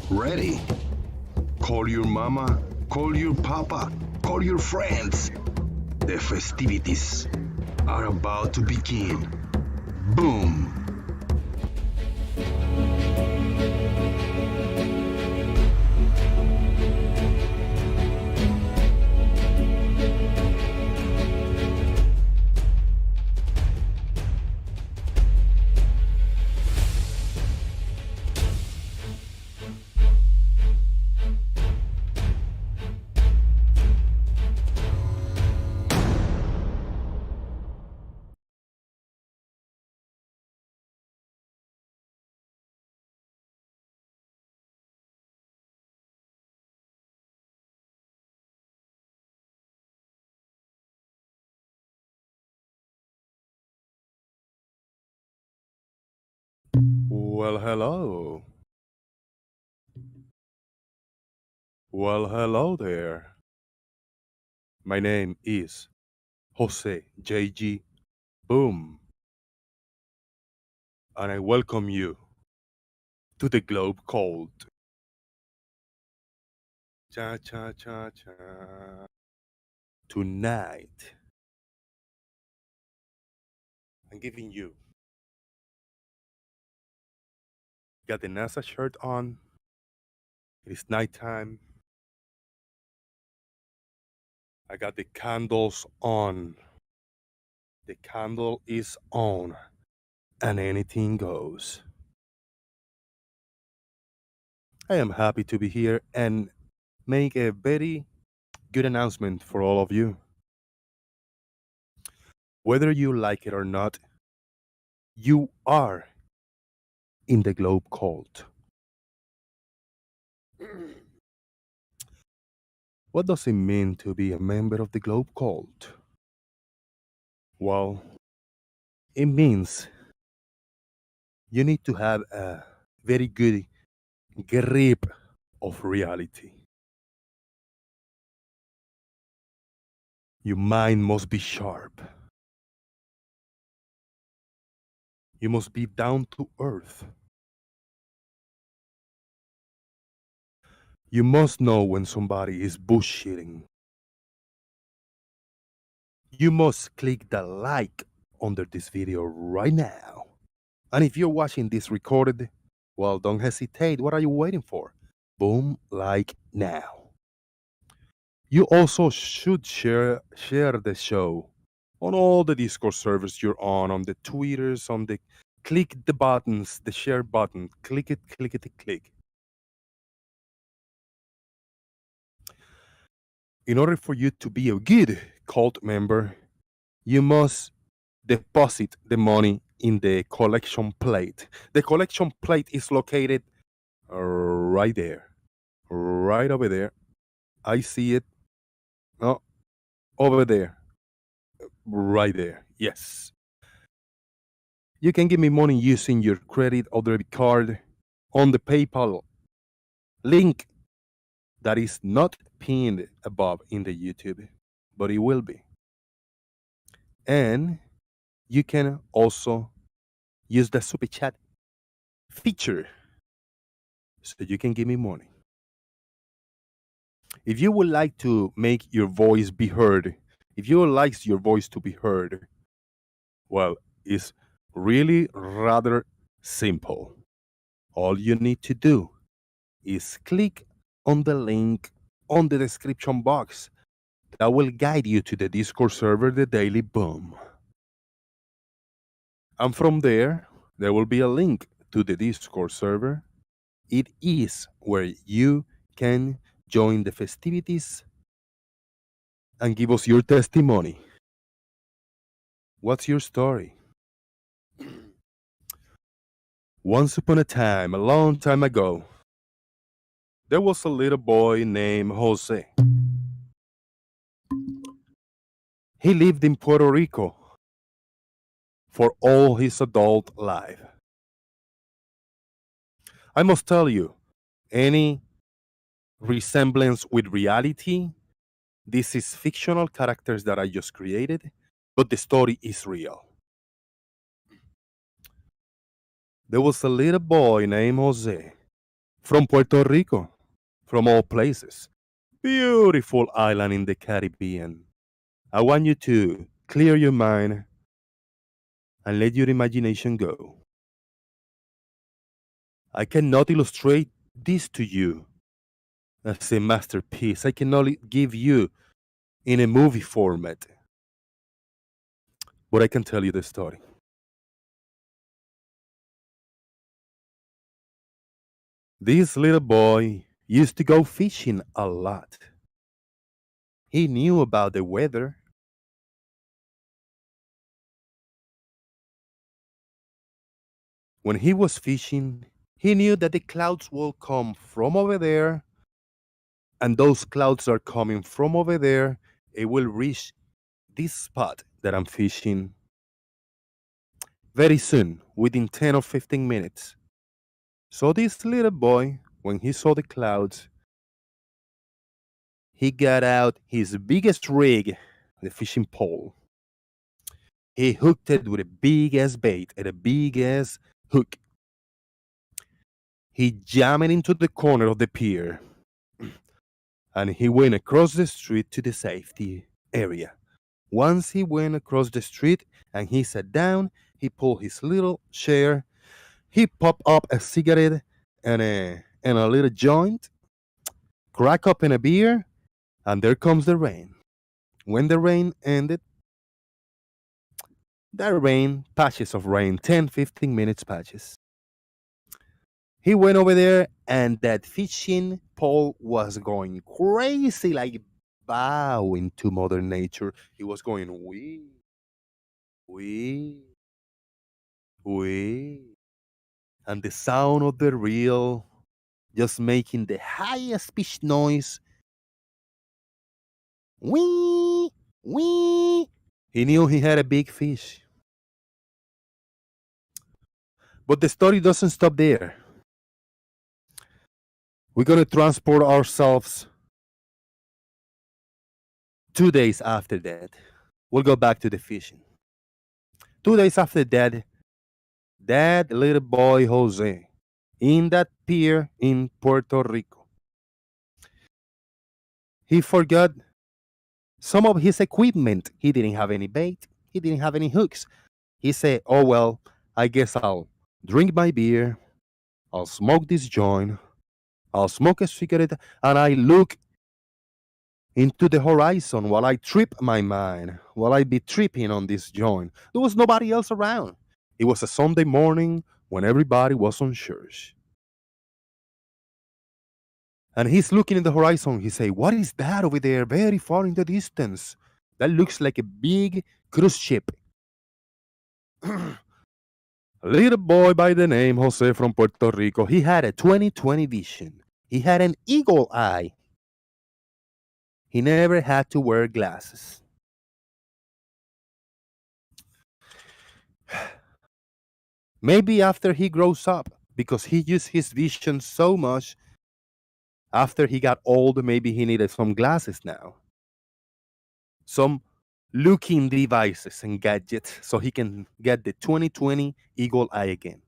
Ready? Call your mama, call your papa, call your friends. The festivities are about to begin. Boom! Well, hello. Well, hello there. My name is Jose JG Boom, and I welcome you to the Globe Cold. Cha cha cha cha. Tonight, I'm giving you. Got the NASA shirt on. It is nighttime. I got the candles on. The candle is on, and anything goes. I am happy to be here and make a very good announcement for all of you. Whether you like it or not, you are in the Globe Cult. What does it mean to be a member of the Globe Cult? Well, it means you need to have a very good grip of reality. Your mind must be sharp. You must be down to earth. You must know when somebody is bullshitting. You must click the like under this video right now. And if you're watching this recorded, well, don't hesitate. What are you waiting for? Boom, like now. You also should share the show on all the Discord servers you're on the Twitters, on the click the buttons, the share button, click it, click it, click. In order for you to be a good cult member, you must deposit the money in the collection plate. The collection plate is located right there, right over there. I see it. Oh, over there, right there. Yes. You can give me money using your credit or debit card on the PayPal link that is not pinned above in the YouTube, but it will be. And you can also use the super chat feature so you can give me money. If you would like to make your voice be heard, if you would like your voice to be heard, well, it's really rather simple. All you need to do is click on the link on the description box that will guide you to the Discord server, the Daily Boom. And from there will be a link to the Discord server. It is where you can join the festivities and give us your testimony. What's your story? Once upon a time, a long time ago, there was a little boy named Jose. He lived in Puerto Rico for all his adult life. I must tell you, any resemblance with reality, this is fictional characters that I just created, but the story is real. There was a little boy named Jose from Puerto Rico, from all places. Beautiful island in the Caribbean. I want you to clear your mind and let your imagination go. I cannot illustrate this to you as a masterpiece. I cannot give you in a movie format, but I can tell you the story. This little boy used to go fishing a lot. He knew about the weather. When he was fishing, he knew that the clouds will come from over there, and those clouds are coming from over there. It will reach this spot that I'm fishing very soon, within 10 or 15 minutes. So, this little boy, when he saw the clouds, he got out his biggest rig, the fishing pole. He hooked it with a big ass bait and a big ass hook. He jammed it into the corner of the pier and he went across the street to the safety area. Once he went across the street and he sat down, he pulled his little chair, he popped up a cigarette and a little joint, crack open a beer, and there comes the rain. When the rain ended, that rain, patches of rain, 10, 15 minutes patches. He went over there and that fishing pole was going crazy, like bowing to Mother Nature. He was going wee, wee. And the sound of the reel just making the highest pitch noise. Wee, wee. He knew he had a big fish. But the story doesn't stop there. We're going to transport ourselves 2 days after that. We'll go back to the fishing. 2 days after that, that little boy Jose in that pier in Puerto Rico, he forgot some of his equipment. He didn't have any bait, he didn't have any hooks. He said, oh, well, I guess I'll drink my beer, I'll smoke this joint, I'll smoke a cigarette, and I look into the horizon while I trip my mind, while I be tripping on this joint. There was nobody else around. It was a Sunday morning when everybody was on church. And he's looking in the horizon. He say, what is that over there, very far in the distance? That looks like a big cruise ship. A little boy by the name Jose from Puerto Rico, he had a 20/20 vision. He had an eagle eye. He never had to wear glasses. Maybe after he grows up, because he used his vision so much, after he got old, maybe he needed some glasses now. Some looking devices and gadgets so he can get the 20/20 eagle eye again.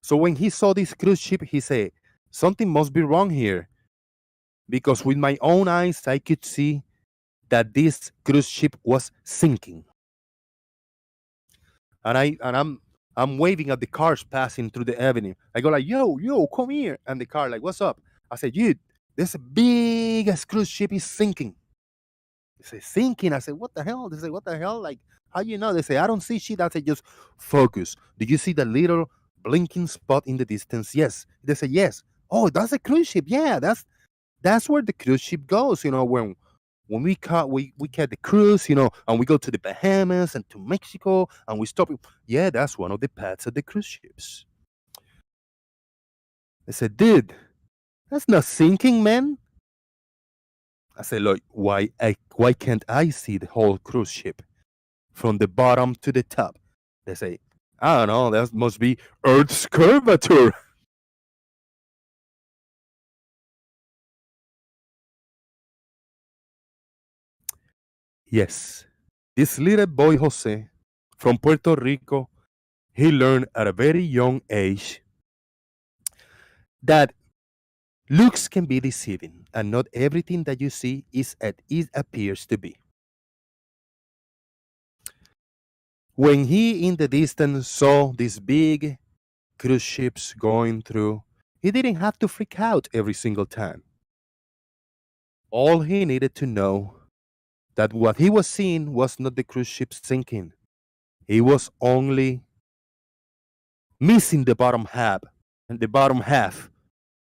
So when he saw this cruise ship, he said, something must be wrong here. Because with my own eyes, I could see that this cruise ship was sinking. And I'm waving at the cars passing through the avenue. I go like, yo, come here. And the car like, what's up? I said, dude, this big cruise ship is sinking. They say, sinking? I said, what the hell? They say, what the hell? Like, how you know? They say, I don't see shit. I said, just focus. Do you see the little blinking spot in the distance? Yes. They say, yes. Oh, that's a cruise ship. Yeah, that's where the cruise ship goes. When we catch the cruise, and we go to the Bahamas and to Mexico, and we stop. Yeah, that's one of the paths of the cruise ships. They said, dude, that's not sinking, man. I said, look, why can't I see the whole cruise ship from the bottom to the top? They say, I don't know, that must be Earth's curvature. Yes, this little boy Jose from Puerto Rico, he learned at a very young age that looks can be deceiving, and not everything that you see is as it appears to be. When he in the distance saw these big cruise ships going through, he didn't have to freak out every single time. All he needed to know that what he was seeing was not the cruise ship sinking. He was only missing the bottom half,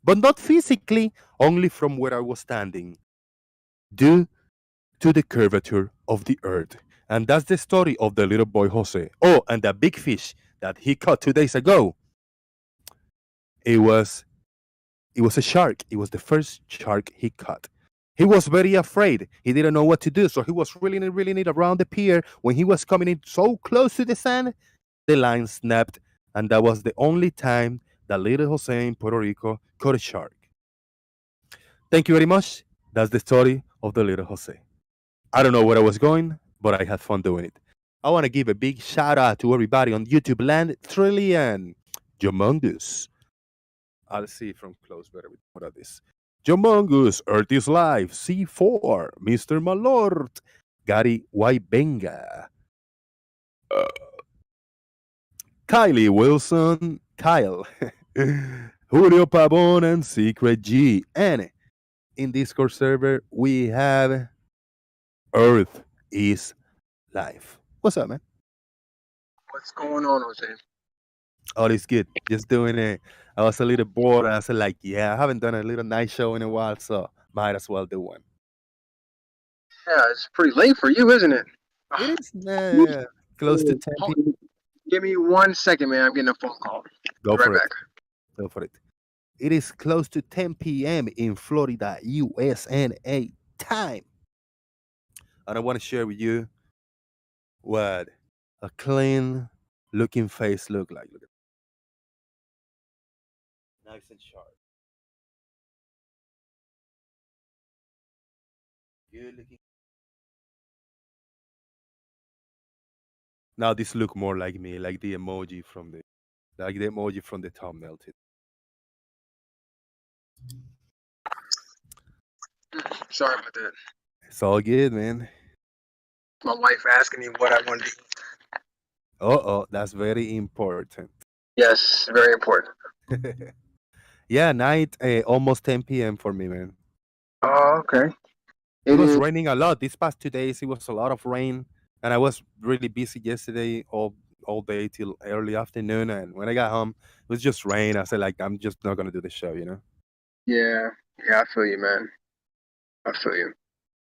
but not physically, only from where I was standing, due to the curvature of the earth. And that's the story of the little boy Jose. Oh, and that big fish that he caught 2 days ago. It was it was a shark. It was the first shark he caught. He was very afraid. He didn't know what to do. So he was really near around the pier. When he was coming in so close to the sand, the line snapped. And that was the only time that little Jose in Puerto Rico caught a shark. Thank you very much. That's the story of the little Jose. I don't know where I was going, but I had fun doing it. I want to give a big shout out to everybody on YouTube land. Trillian, Jomongus. I'll see from close better with what are this. Jomongus, Earth is Life, C4, Mr. Malort, Gary Waibenga, Kylie Wilson, Kyle, Julio Pavon, and Secret G. And in Discord server, we have Earth is Life. What's up, man? What's going on, Jose? All is good. Just doing it. I was a little bored. I said, like, yeah, I haven't done a little night show in a while, so might as well do one. Yeah, it's pretty late for you, isn't it? It is close to 10 p.m. Give me 1 second, man. I'm getting a phone call. Go Right for it. back. Go for it. It is close to 10 p.m. in Florida, USNA time. And I want to share with you what a clean looking face look like. Look at it. Nice and sharp. Good looking. Now this look more like me, like the emoji from the thumbnail. Sorry about that. It's all good, man. My wife asking me what I want to do. Oh, that's very important. Yes, very important. Yeah, night, almost 10 p.m. for me, man. Oh, okay. It was is- raining a lot. These past 2 days, it was a lot of rain, and I was really busy yesterday all day till early afternoon. And when I got home, it was just rain. I said, like, I'm just not gonna do the show, you know. Yeah, I feel you, man. I feel you.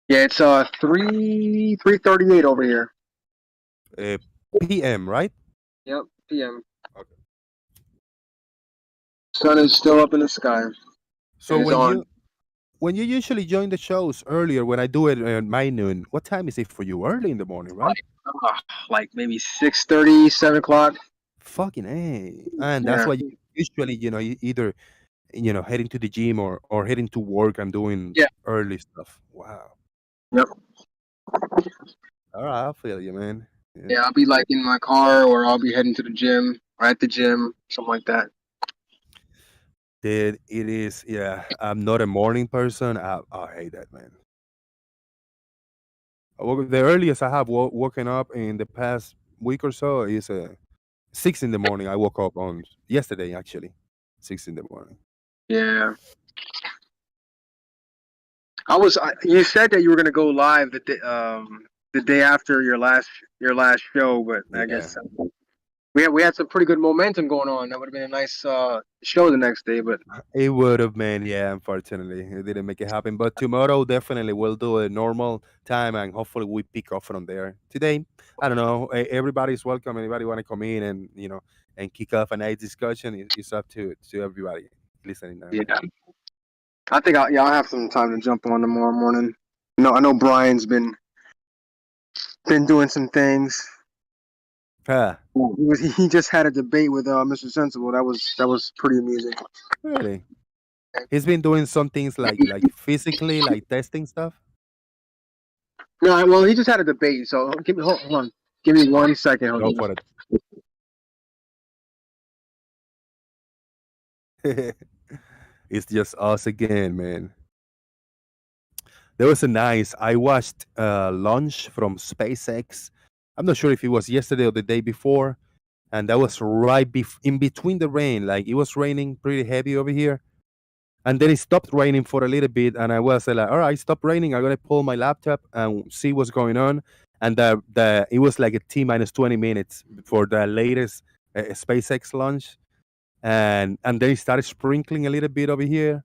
Yeah, it's 3:38 over here. PM, right? Yep, PM. Okay. Sun is still up in the sky. So It's on. when you usually join the shows earlier, when I do it at my noon, what time is it for you? Early in the morning, right? Like maybe 6:30, 7 o'clock. Fucking A. And that's Yeah. why you usually, either heading to the gym or heading to work and doing Yeah. early stuff. Wow. Yep. All right, I feel you, man. Yeah, I'll be like in my car, or I'll be heading to the gym, or at the gym, something like that. It is, yeah. I'm not a morning person. I hate that, man. The earliest I have woken up in the past week or so is 6 in the morning. I woke up on yesterday, actually, 6 in the morning. Yeah. You said that you were gonna go live the day after your last show, but I guess we had some pretty good momentum going on. That would have been a nice show the next day, but It would have been, yeah. Unfortunately, it didn't make it happen. But tomorrow, definitely, we'll do a normal time, and hopefully, we pick up from there. Today, I don't know. Everybody's welcome. Anybody want to come in and and kick off a nice discussion? It's up to everybody listening now. yeah. I think I'll have some time to jump on tomorrow morning. I know Brian's been doing some things. Ah, He just had a debate with Mr. Sensible. That was pretty amusing. really? He's been doing some things like physically, like testing stuff. No, well, he just had a debate. So hold on. Give me 1 second. Hold Go on. for it. It's just us again, man. There was a nice. I watched launch from SpaceX. I'm not sure if it was yesterday or the day before, and that was right in between the rain. Like it was raining pretty heavy over here, and then it stopped raining for a little bit, and I was like, "All right, stop raining. I'm gonna pull my laptop and see what's going on." And the it was like a T minus 20 minutes for the latest SpaceX launch, and then it started sprinkling a little bit over here,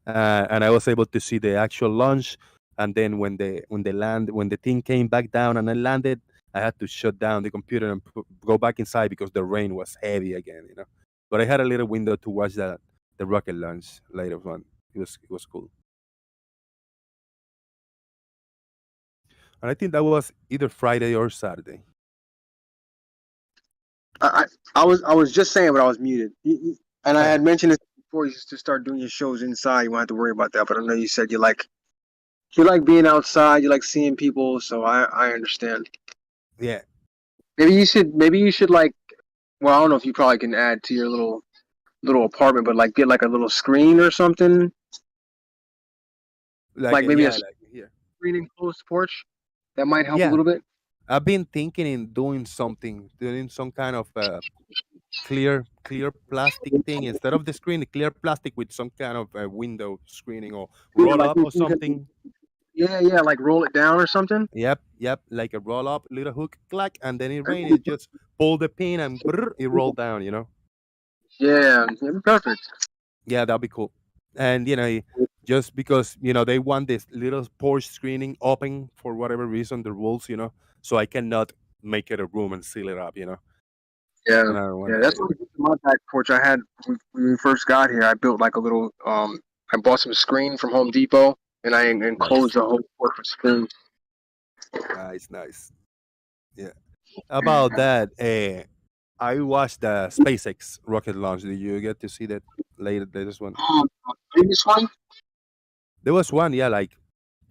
and I was able to see the actual launch. And then when the thing came back down and I landed, I had to shut down the computer and go back inside because the rain was heavy again, you know. But I had a little window to watch the rocket launch later on. It was cool, and I think that was either Friday or Saturday. I was just saying, but I was muted. And I Oh, had mentioned this before. You used to start doing your shows inside. You won't have to worry about that. But I know you said you like being outside. You like seeing people. So I understand. yeah, Maybe you should like. Well, I don't know if you probably can add to your little apartment, but like get like a little screen or something. like Like maybe a like here. screen enclosed porch. That might help a Yeah, little bit. I've been thinking in doing some kind of clear plastic thing instead of the screen, clear plastic with some kind of window screening or Yeah, roll like up or something. yeah, like roll it down or something. Yep, like a roll up little hook, clack, and then it rain. It just pull the pin and brrr, it roll down. You know. Yeah, perfect. Yeah, that'd be cool. And just because they want this little porch screening open for whatever reason, the rules, so I cannot make it a room and seal it up. Yeah, And I don't want yeah. that. That's what I did to my back porch. I had when we first got here. I built like a little. I bought some screen from Home Depot, and I Nice, enclosed the whole porch with screen. nice. Yeah. About that, I watched the SpaceX rocket launch. Did you get to see that latest one? Um, Previous one. There was one, yeah, like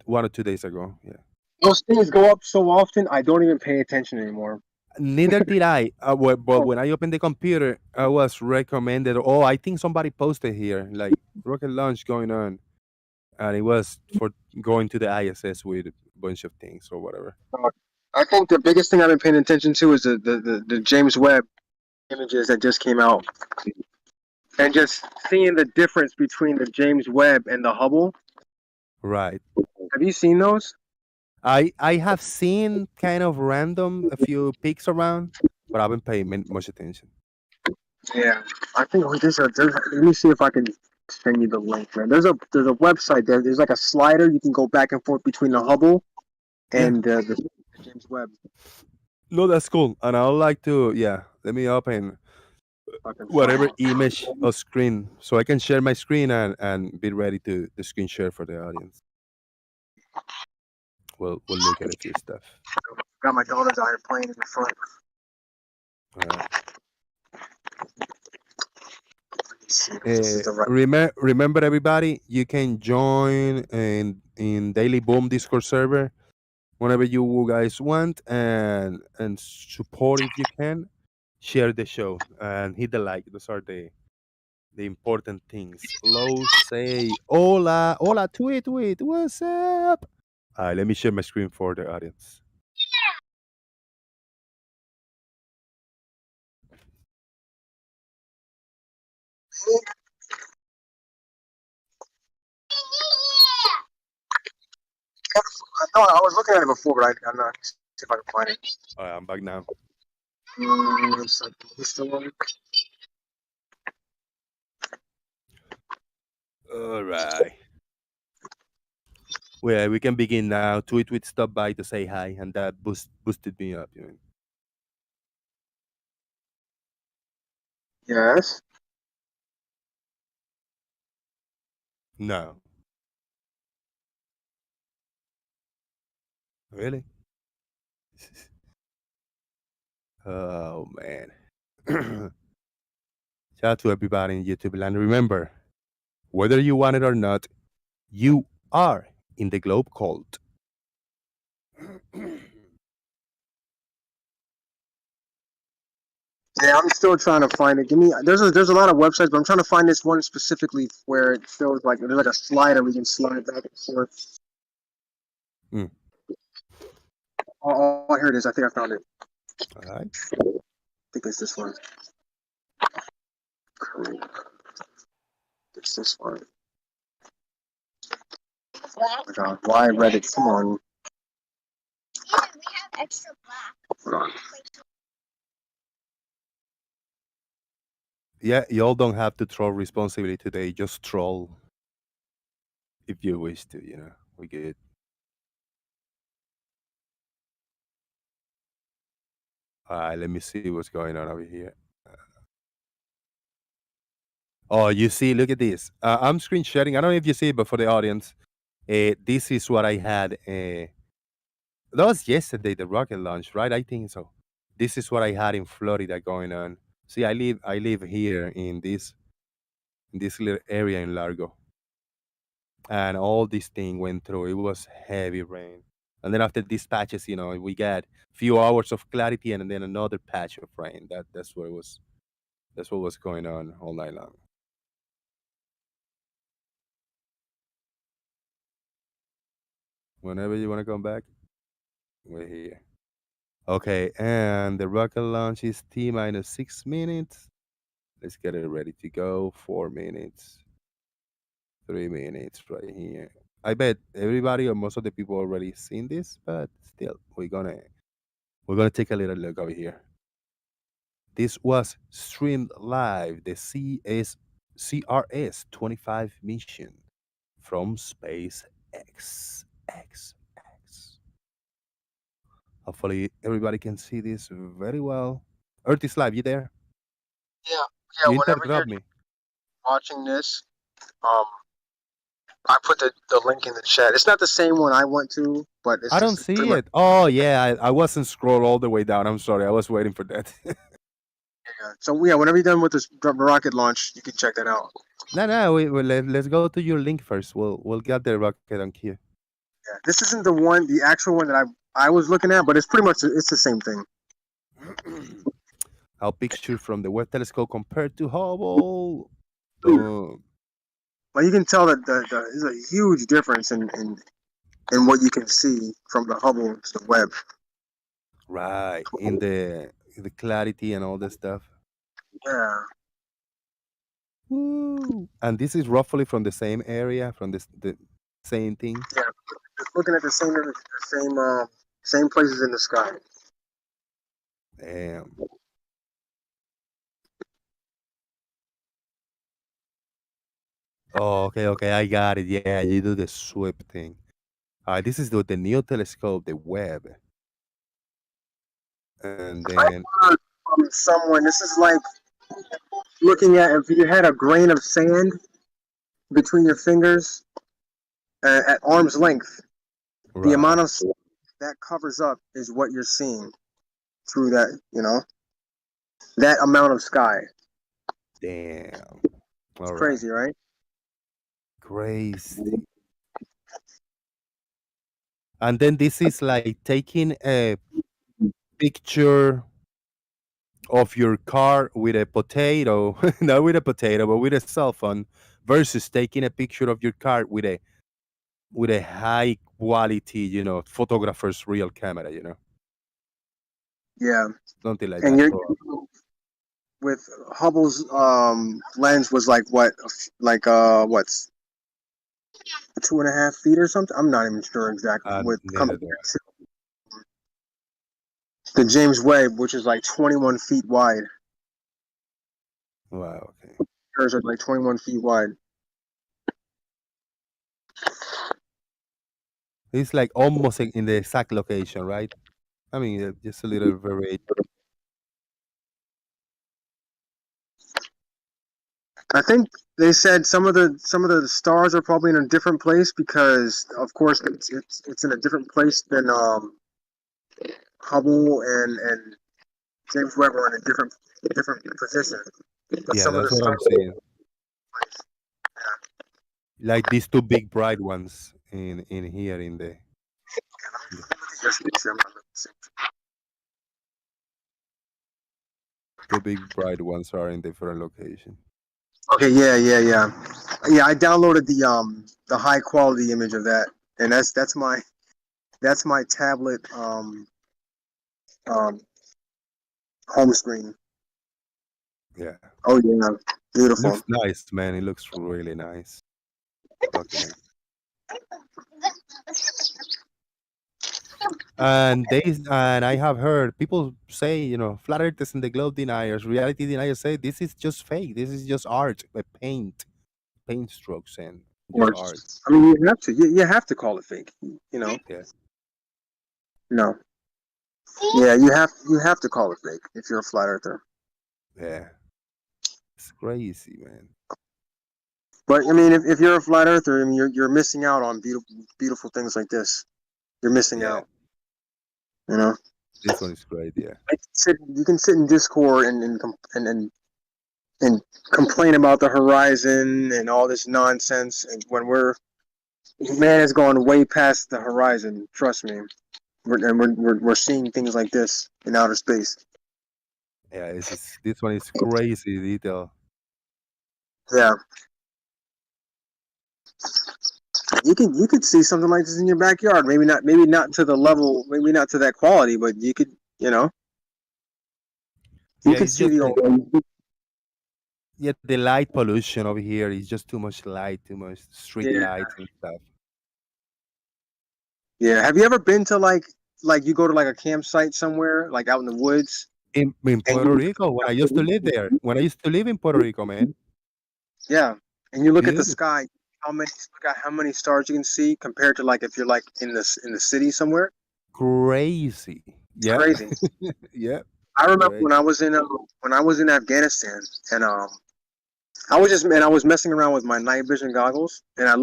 1 or 2 days ago. Yeah. Those things go up so often, I don't even pay attention anymore. Neither did I. But when I opened the computer, I was recommended. Oh, I think somebody posted here, like rocket launch going on, and it was for going to the ISS with a bunch of things or whatever. I think the biggest thing I've been paying attention to is the James Webb images that just came out, and just seeing the difference between the James Webb and the Hubble. Right. Have you seen those? I have seen kind of random a few pics around, but I haven't paid much attention. Yeah, I think let me see if I can send you the link. Man, there's a website there. There's like a slider you can go back and forth between the Hubble Yeah. and the James Webb. No, that's cool. And I would like to, yeah, let me open whatever image or screen so I can share my screen and be ready to screen share for the audience. We'll look at a few stuff. Got my daughters out here playing in the front. All right. This is the right. Remember, everybody, you can join in Daily Boom Discord server whenever you guys want, and support if you can. Share the show and hit the like. Those are the important things. Low say hola, tweet, what's up? All right, let me share my screen for the audience. No, I was looking at it before, but I'm not. See if I can find it. All right, I'm back now. This the one? All right. Well, we can begin now. Tweet stop by to say hi, and that boosted me up. Yes. No. Really? Oh man. Shout out to everybody in YouTube land. Remember, whether you want it or not, you are in the Globe cult. Yeah, I'm still trying to find it. Give me. There's a lot of websites, but I'm trying to find this one specifically where it shows like there's like a slider we can slide back and forth. Mm. Oh, here it is. I think I found it. All right. I think it's this one. It's this one. Oh my God. Why Reddit? Come on. Yeah, we have extra black. Hold on. Yeah, y'all don't have to throw responsibility today. Just troll if you wish to. You know, we good. All right, let me see what's going on over here. Oh, you see, look at this. I'm screen sharing. I don't know if you see it, but for the audience, this is what I had. That was yesterday, the rocket launch, right? I think so. This is what I had in Florida going on. See, I live here in this little area in Largo, and all this thing went through. It was heavy rain, and then after these patches, you know, we got few hours of clarity, and then another patch of rain. That's what it was. That's what was going on all night long. Whenever you want to come back, we're here. Okay, and the rocket launch is T minus 6 minutes. Let's get it ready to go. 4 minutes, 3 minutes right here. I bet everybody or most of the people already seen this, but still, we're gonna take a little look over here. This was streamed live, the CRS 25 mission from SpaceX. Hopefully, everybody can see this very well. Earth is live. You there? Yeah, You whenever you're interrupt me. watching this, I put the link in the chat. It's not the same one I went to, but it's I don't just pretty see much. it. Oh yeah, I wasn't scroll all the way down. I'm sorry. I was waiting for that. Yeah. So yeah, whenever you're done with this rocket launch, you can check that out. No. Let's go to your link first. We'll get the rocket on cue. Yeah, this isn't the actual one that I was looking at, but it's pretty much it's the same thing. Our picture from the Webb telescope compared to Hubble. Boom. But you can tell that there's a huge difference in what you can see from the Hubble to the Webb. Right. In the clarity and all that stuff. Yeah. Woo. And this is roughly from the same area, from the same thing. Yeah. Just looking at the same places in the sky. Damn. Oh, okay. I got it. Yeah, you do the sweep thing. All right, this is the new telescope, the Webb. And I then heard from someone, this is like looking at if you had a grain of sand between your fingers at arm's length, the amount of that covers up is what you're seeing through that, that amount of sky. damn. It's crazy, right? Crazy. And then this is like taking a picture of your car with a potato, not with a potato, but with a cell phone, versus taking a picture of your car with a high quality, photographer's real camera, Yeah. Something like And that. with Hubble's lens was like what, what's 2.5 feet or something? I'm not even sure exactly. The James Webb, which is like 21 feet wide. Wow. Okay. Hers are like 21 feet wide. It's like almost in the exact location, right? I mean, just a little variation. I think they said some of the stars are probably in a different place because, of course, it's in a different place than Hubble and James Webb are in a different position. Yeah, that's what I'm saying. Like these two big bright ones in here in the. The big bright ones are in different location. Okay, yeah. I downloaded the high quality image of that, and that's my tablet um home screen. Yeah. Oh yeah, beautiful. Looks nice, man. It looks really nice. Document. And I have heard people say, flat earthers and the globe deniers, reality deniers say this is just fake. This is just art, paint strokes, and just Or, art. I mean, you have to you have to call it fake. You know, Yeah, no, yeah, you have to call it fake if you're a flat earther. yeah. It's crazy, man. But I mean, if you're a flat earther, I mean, you're missing out on beautiful things like this. You're missing Yeah, out. You know, this one is great. Yeah, you can sit in Discord and complain about the horizon and all this nonsense, and when man has gone way past the horizon. Trust me, we're seeing things like this in outer space. yeah. This one is crazy detail. Yeah, you could see something like this in your backyard. Maybe not to the level, maybe not to that quality, but you could you Yeah, could it's see just the old. yeah, the light pollution over here is just too much light, too much street Yeah, lights and stuff. yeah. Have you ever been to like you go to like a campsite somewhere, like out in the woods, In and Puerto Rico, when I used to live there, when I used to live in Puerto Rico, man, yeah, and you look at the beautiful, sky, how many stars you can see compared to like if you're like in the city somewhere. crazy. It's Yeah, crazy. yeah, I remember great. when I was in Afghanistan, and I was messing around with my night vision goggles, and I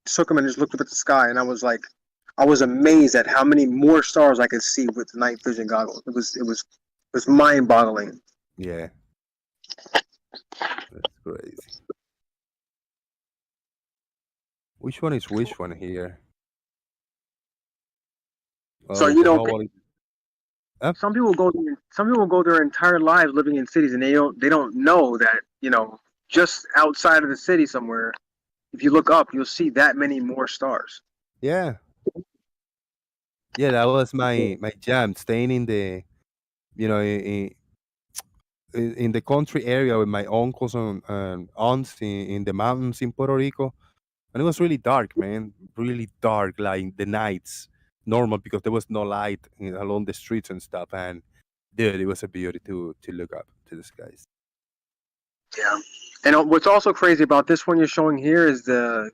took them and just looked up at the sky, and I was amazed at how many more stars I could see with the night vision goggles. It was mind boggling. Yeah, that's crazy. Which one is which one here? So Oh, you the know, whole. Huh? some people go their entire lives living in cities, and they don't know that just outside of the city somewhere, if you look up, you'll see that many more stars. Yeah, yeah. That was my jam. Staying in the you know in the country area with my uncles and aunts in the mountains in Puerto Rico. And it was really dark, man. Really dark, like the nights. Normal because there was no light along the streets and stuff. And dude, it was a beauty to look up to the skies. Yeah. And what's also crazy about this one you're showing here is Yeah,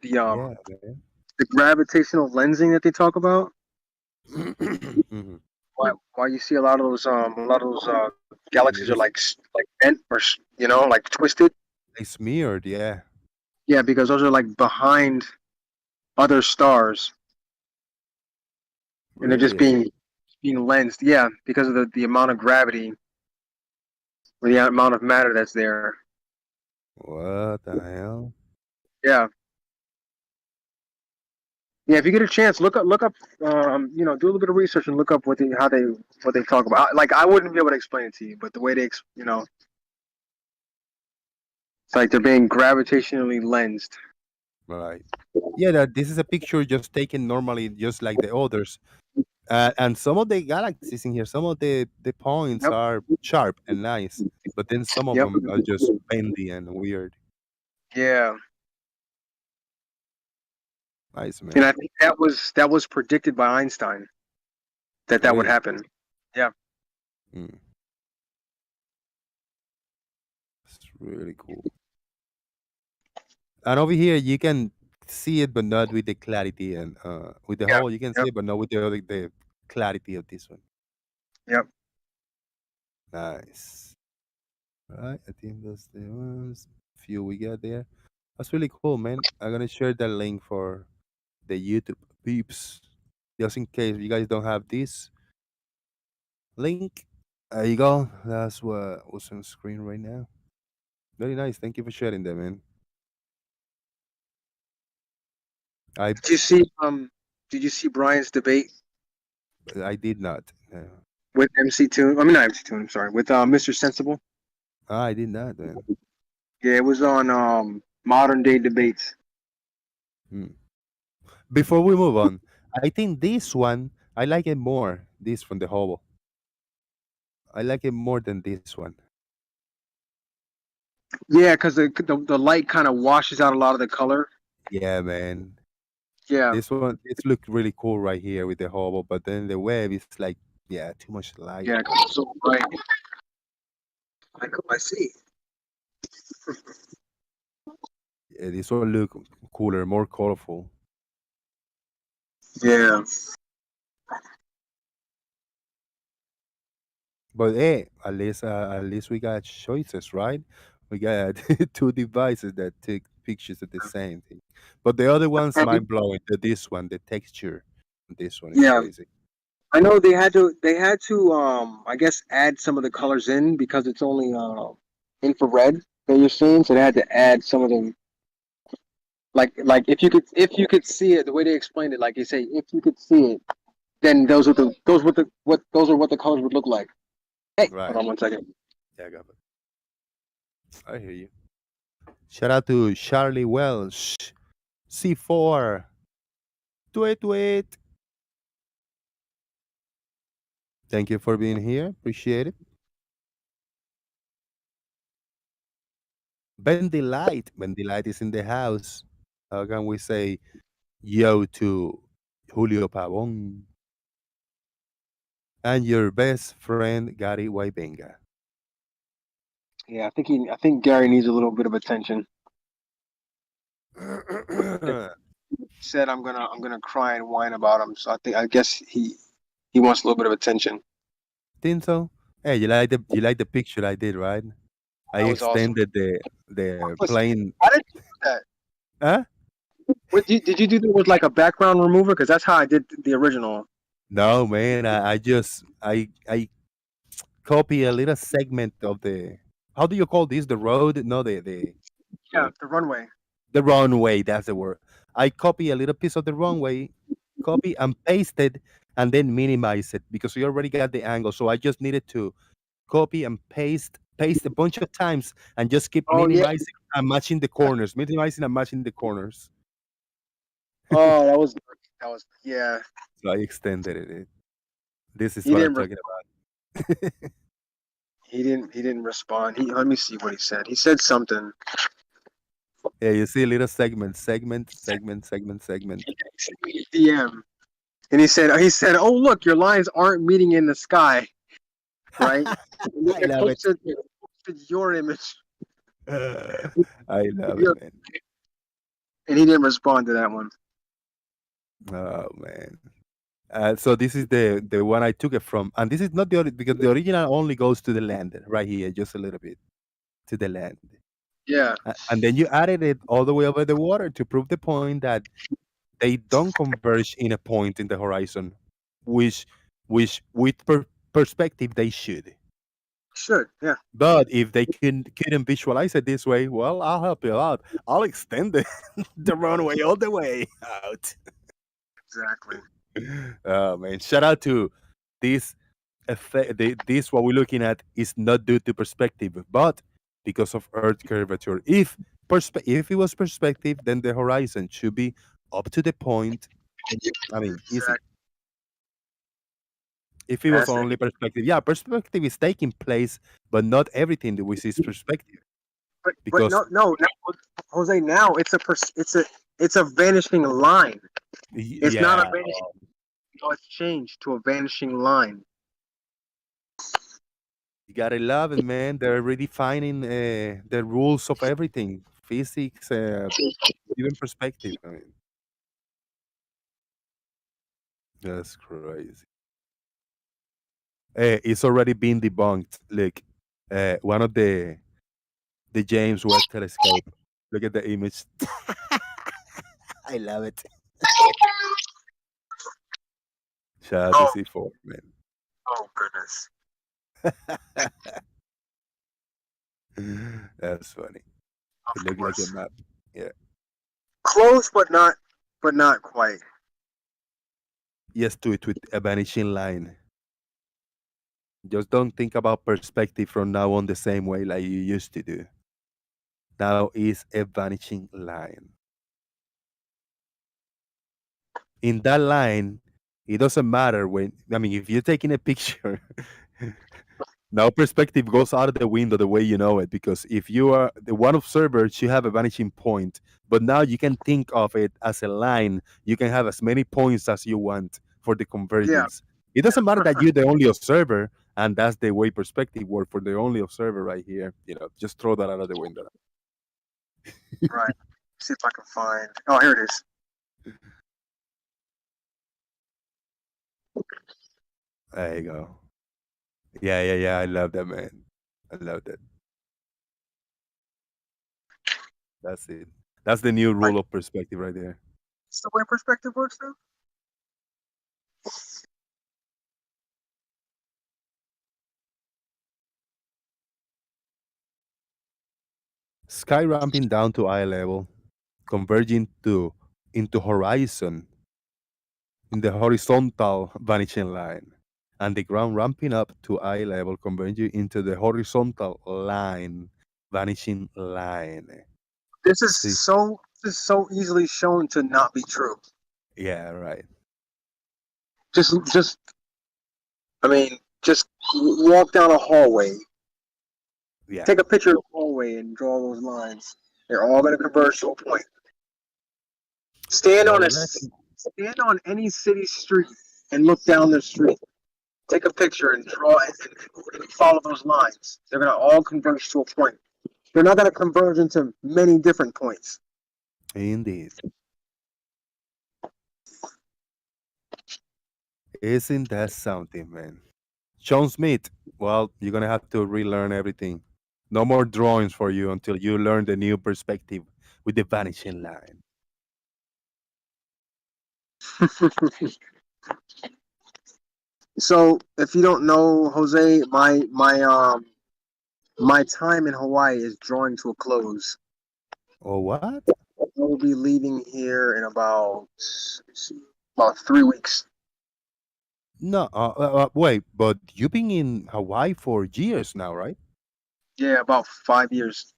man. the gravitational lensing that they talk about. Mhm. Why you see a lot of those galaxies are Little like bent or like twisted. they smeared, yeah. Yeah, because those are like behind other stars, and they're just Really? being lensed. Yeah, because of the amount of gravity or the amount of matter that's there. What the hell? Yeah. Yeah, if you get a chance, look up, do a little bit of research and look up what they talk about. Like I wouldn't be able to explain it to you, but the way it's like they're being gravitationally lensed. Right. Yeah, that this is a picture just taken normally, just like the others. And some of the galaxies in here, some of the points Yep, are sharp and nice, but then some of yep, them are just bendy and weird. yeah. Nice, And man. I think that was predicted by Einstein that would Really. happen. Yeah, Mm, it's really cool. And over here, you can see it, but not with the clarity, and with the yeah, whole, you can see yep, it, but not with the clarity of this one. yep. Nice. Right. I think that's the ones. Few we got there. That's really cool, man. I'm gonna share that link for the YouTube peeps, just in case you guys don't have this link. There you go. That's what was on screen right now. Very nice. Thank you for sharing that, man. I Did you see did you see Brian's debate I did not. with MC Toon? I mean not MC Toon, I'm sorry, with Mr. Sensible? I did not, man. Yeah, it was on Modern Day Debates. Hmm. Before we move on, I think this one I like it more. This from the hobo. I like it more than this one. Yeah, because the light kind of washes out a lot of the color. Yeah, man. Yeah, This one it looked really cool right here with the hobo, but then the web is like, yeah, too much light. yeah, 'cause it's so bright. I see. Yeah, this one look cooler, more colorful. Yeah. But hey, at least we got choices, right? We got two devices that take pictures of the same thing. But the other one's And mind blowing. This one, the texture, this one is yeah, crazy. I know they had to I guess add some of the colors in because it's only infrared that you're seeing, so they had to add some of them. Like if you could see it, the way they explained it, like you say, if you could see it, then those are what the colors would look like. Hey, hold Right. on one second. Yeah, I got it. I hear you. Shout out to Charlie Welsh, C4. Tweet, tweet. Thank you for being here. Appreciate it. Bendy Light. Bendy Light is in the house. How can we say yo to Julio Pavon and your best friend Gary Waibenga? Yeah, I think Gary needs a little bit of attention. He said I'm gonna cry and whine about him, so I guess he wants a little bit of attention. Think so? Hey, you like the picture I did, right? I That was awesome. extended the Listen, plane. how did you do that? Huh? Did you do that with like a background remover? Because that's how I did the original. No, man. I just I copy a little segment of the, how do you call this? The road? No, Yeah, the runway. the runway. That's the word. I copy a little piece of the runway, copy and paste it, and then minimize it because we already got the angle. So I just needed to copy and paste a bunch of times, and just keep Oh yeah. minimizing and matching the corners, minimizing and matching the corners. Oh, that was yeah. So I extended it. This is He what I'm didn't talking about. he didn't respond. Let me see what he said. He said something. Yeah, you see a little segment. DM. And he said, "Oh look, your lines aren't meeting in the sky, right?" And then I they love it. posted your image, I love it, man. and he didn't respond to that one. Oh man. So this is the one I took it from, and this is not because the original only goes to the land right here, just a little bit to the land, Yeah, and then you added it all the way over the water to prove the point that they don't converge in a point in the horizon, which with perspective they should. should. Yeah, But if they couldn't visualize it this way, well, I'll help you out. I'll extend the runway all the way out. exactly. Oh man! Shout out to this effect. This what we're looking at is not due to perspective, but because of Earth curvature. If it was perspective, then the horizon should be up to the point. I mean, easy. Exactly. If it was That's it. only perspective, yeah, perspective is taking place, but not everything that we see is perspective. But Because no, Jose. Now it's a vanishing line. It's not a yeah, vanishing. No, it's changed to a vanishing line. you gotta love it, man. They're redefining the rules of everything, physics, even perspective. I mean, that's crazy. It's already been debunked. Look, one of the James Webb Telescope. Look at the image. I love it. Shout out to Oh, C4, man. oh goodness. That's funny. Of It looked like a course. map. Yeah. Close, but not quite. Yes, to it with a vanishing line. Just don't think about perspective from now on the same way like you used to do. Now is a vanishing line. In that line, it doesn't matter when, I mean, if you're taking a picture, now perspective goes out of the window the way you know it. Because if you are the one observer, you have a vanishing point. But now you can think of it as a line. You can have as many points as you want for the Yeah, convergence. It doesn't matter that you're the only observer, and that's the way perspective works for the only observer right here. Just throw that out of the window. right. See if I can find. Oh, here it is. There you go. Yeah. I love that, man. I love that. That's it. That's the new Like, rule of perspective right there. it's the way perspective works now. Sky ramping down to eye level, converging into horizon in the horizontal vanishing line, and the ground ramping up to eye level, converging into the horizontal line, vanishing line. This is See? so easily shown to not be true. Yeah, right. Just I mean, just walk down a hallway, Yeah. take a picture of the hallway, and draw those lines. They're all going to converge to a point. Stand on any city street and look down the street. Take a picture and draw it and follow those lines. They're going to all converge to a point. They're not going to converge into many different points. Indeed. Isn't that something, man? Sean Smith, well, you're going to have to relearn everything. No more drawings for you until you learn the new perspective with the vanishing line. So, if you don't know, Jose, my time in Hawaii is drawing to a close. Oh, what? I will be leaving here in about 3 weeks. No, wait, but you've been in Hawaii for years now, right? Yeah, about 5 years.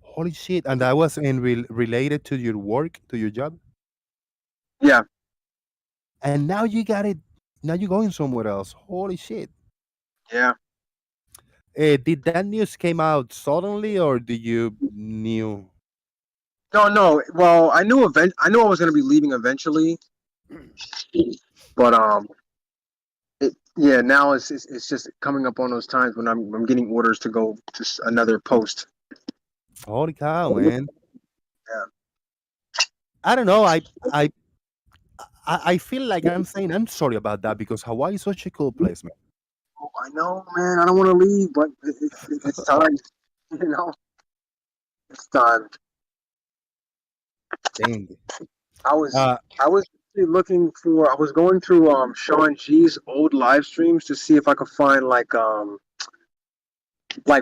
Holy shit! And that was related to your work, to your job, Yeah, and now you got it. Now you're going somewhere else. Holy shit! yeah. Did that news came out suddenly, or did you knew? No. Well, I knew I knew I was going to be leaving eventually, but yeah. Now it's just coming up on those times when I'm getting orders to go to another post. Holy cow, man! Yeah. I don't know. I feel like I'm saying I'm sorry about that because Hawaii is such a cool place, man. Oh, I know, man. I don't want to leave, but it's time. You know, it's time. Dang. I was Uh, looking for. I was going through Sean G's old live streams to see if I could find like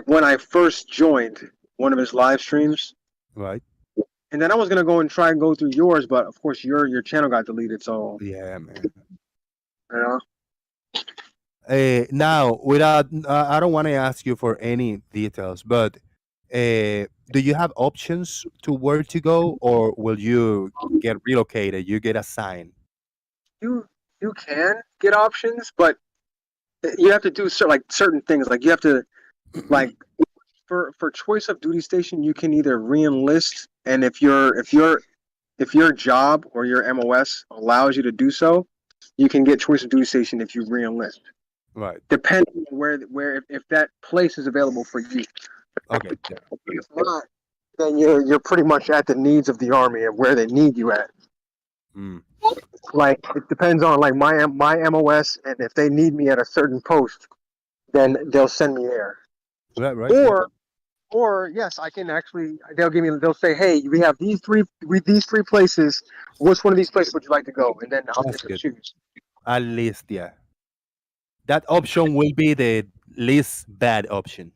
when I first joined one of his live streams, right. and then I was gonna go and try and go through yours, but of course your channel got deleted. So Yeah, man. you know, Now, without, I don't want to ask you for any details, but do you have options to where to go, or will you get relocated? You get assigned. you you can get options, but you have to do certain things. Like you have to like for choice of duty station, you can either re-enlist, and if your job or your MOS allows you to do so, you can get choice of duty station if you re-enlist. Right. Depending on where if that place is available for you. Okay. Yeah. If not, then you're pretty much at the needs of the army and where they need you at. Mm. Like it depends on like my MOS, and if they need me at a certain post, then they'll send me there. Right. Right. Yeah. Or yes, I can actually. They'll say, hey, we have these three places. Which one of these places would you like to go? And then I'll That's get to good. choose. At least, yeah. That option will be the least bad option.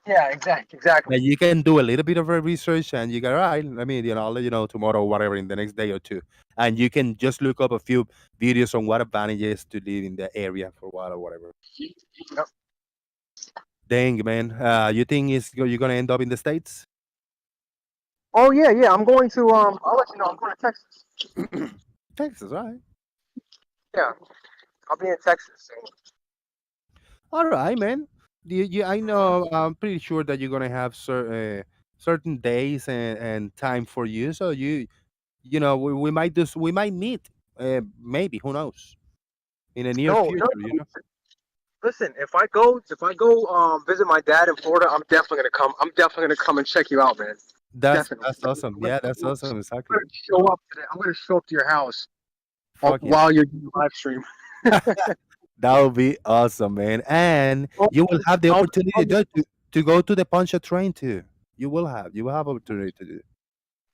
Yeah, exactly. Like you can do a little bit of a research and you go, all right, let me, I'll let you know tomorrow or whatever in the next day or two. And you can just look up a few videos on what advantages to live in the area for a while or whatever. Yep. Dang, man. You think you're gonna end up in the States? Oh yeah. I'm going to I'll let you know. I'm going to Texas. Texas, right? Yeah, I'll be in Texas. So. All right, man. I know. I'm pretty sure that you're gonna have certain days and time for you. So we might we might meet. Maybe who knows in the near No. future. Listen, if I go visit my dad in Florida, I'm definitely gonna come. I'm definitely gonna come and check you out, man. Definitely. That's awesome. Yeah, that's awesome. I'm Exactly. gonna show up today. I'm gonna show up to your house Fuck yeah. while you're doing the live stream. That would be awesome, man. And you will have the opportunity to go to the Poncha train too. You will have opportunity to do.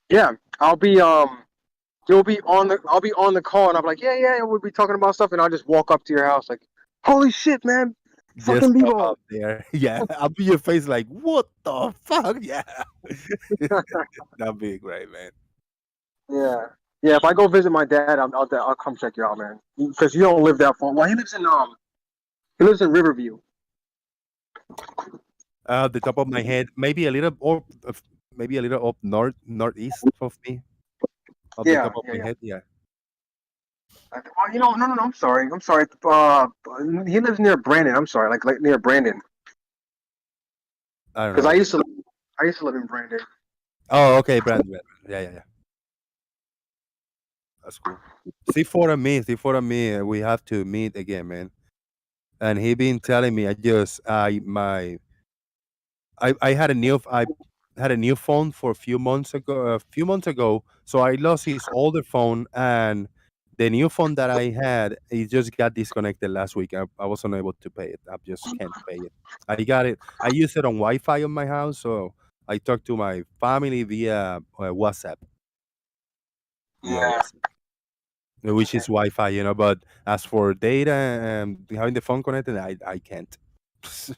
Yeah, I'll be you'll be on the I'll be on the call and I'm like, yeah, we'll be talking about stuff and I'll just walk up to your house like, holy shit, man. Fucking Just come Bebo. up there. Yeah. I'll be your face like, what the fuck? Yeah. That'd be great, man. Yeah. Yeah, if I go visit my dad, I'll come check you out, man. Because you don't live that far. Well, he lives in Riverview. The top of my head, maybe a little or maybe a little up northeast of me. Off the top of my head, yeah. No. I'm sorry. He lives near Brandon. I'm sorry, like near Brandon. I don't Because know. I used to live in Brandon. Oh, okay, Brandon. Yeah. That's cool. See for me, we have to meet again, man. And he been telling me, I had a new phone for a few months ago. So I lost his older phone, and the new phone that I had, it just got disconnected last week. I wasn't able to pay it. I just can't pay it. I got it. I use it on Wi-Fi on my house, so I talk to my family via WhatsApp. Yeah. Which is Wi-Fi, But as for data and having the phone connected, I can't. So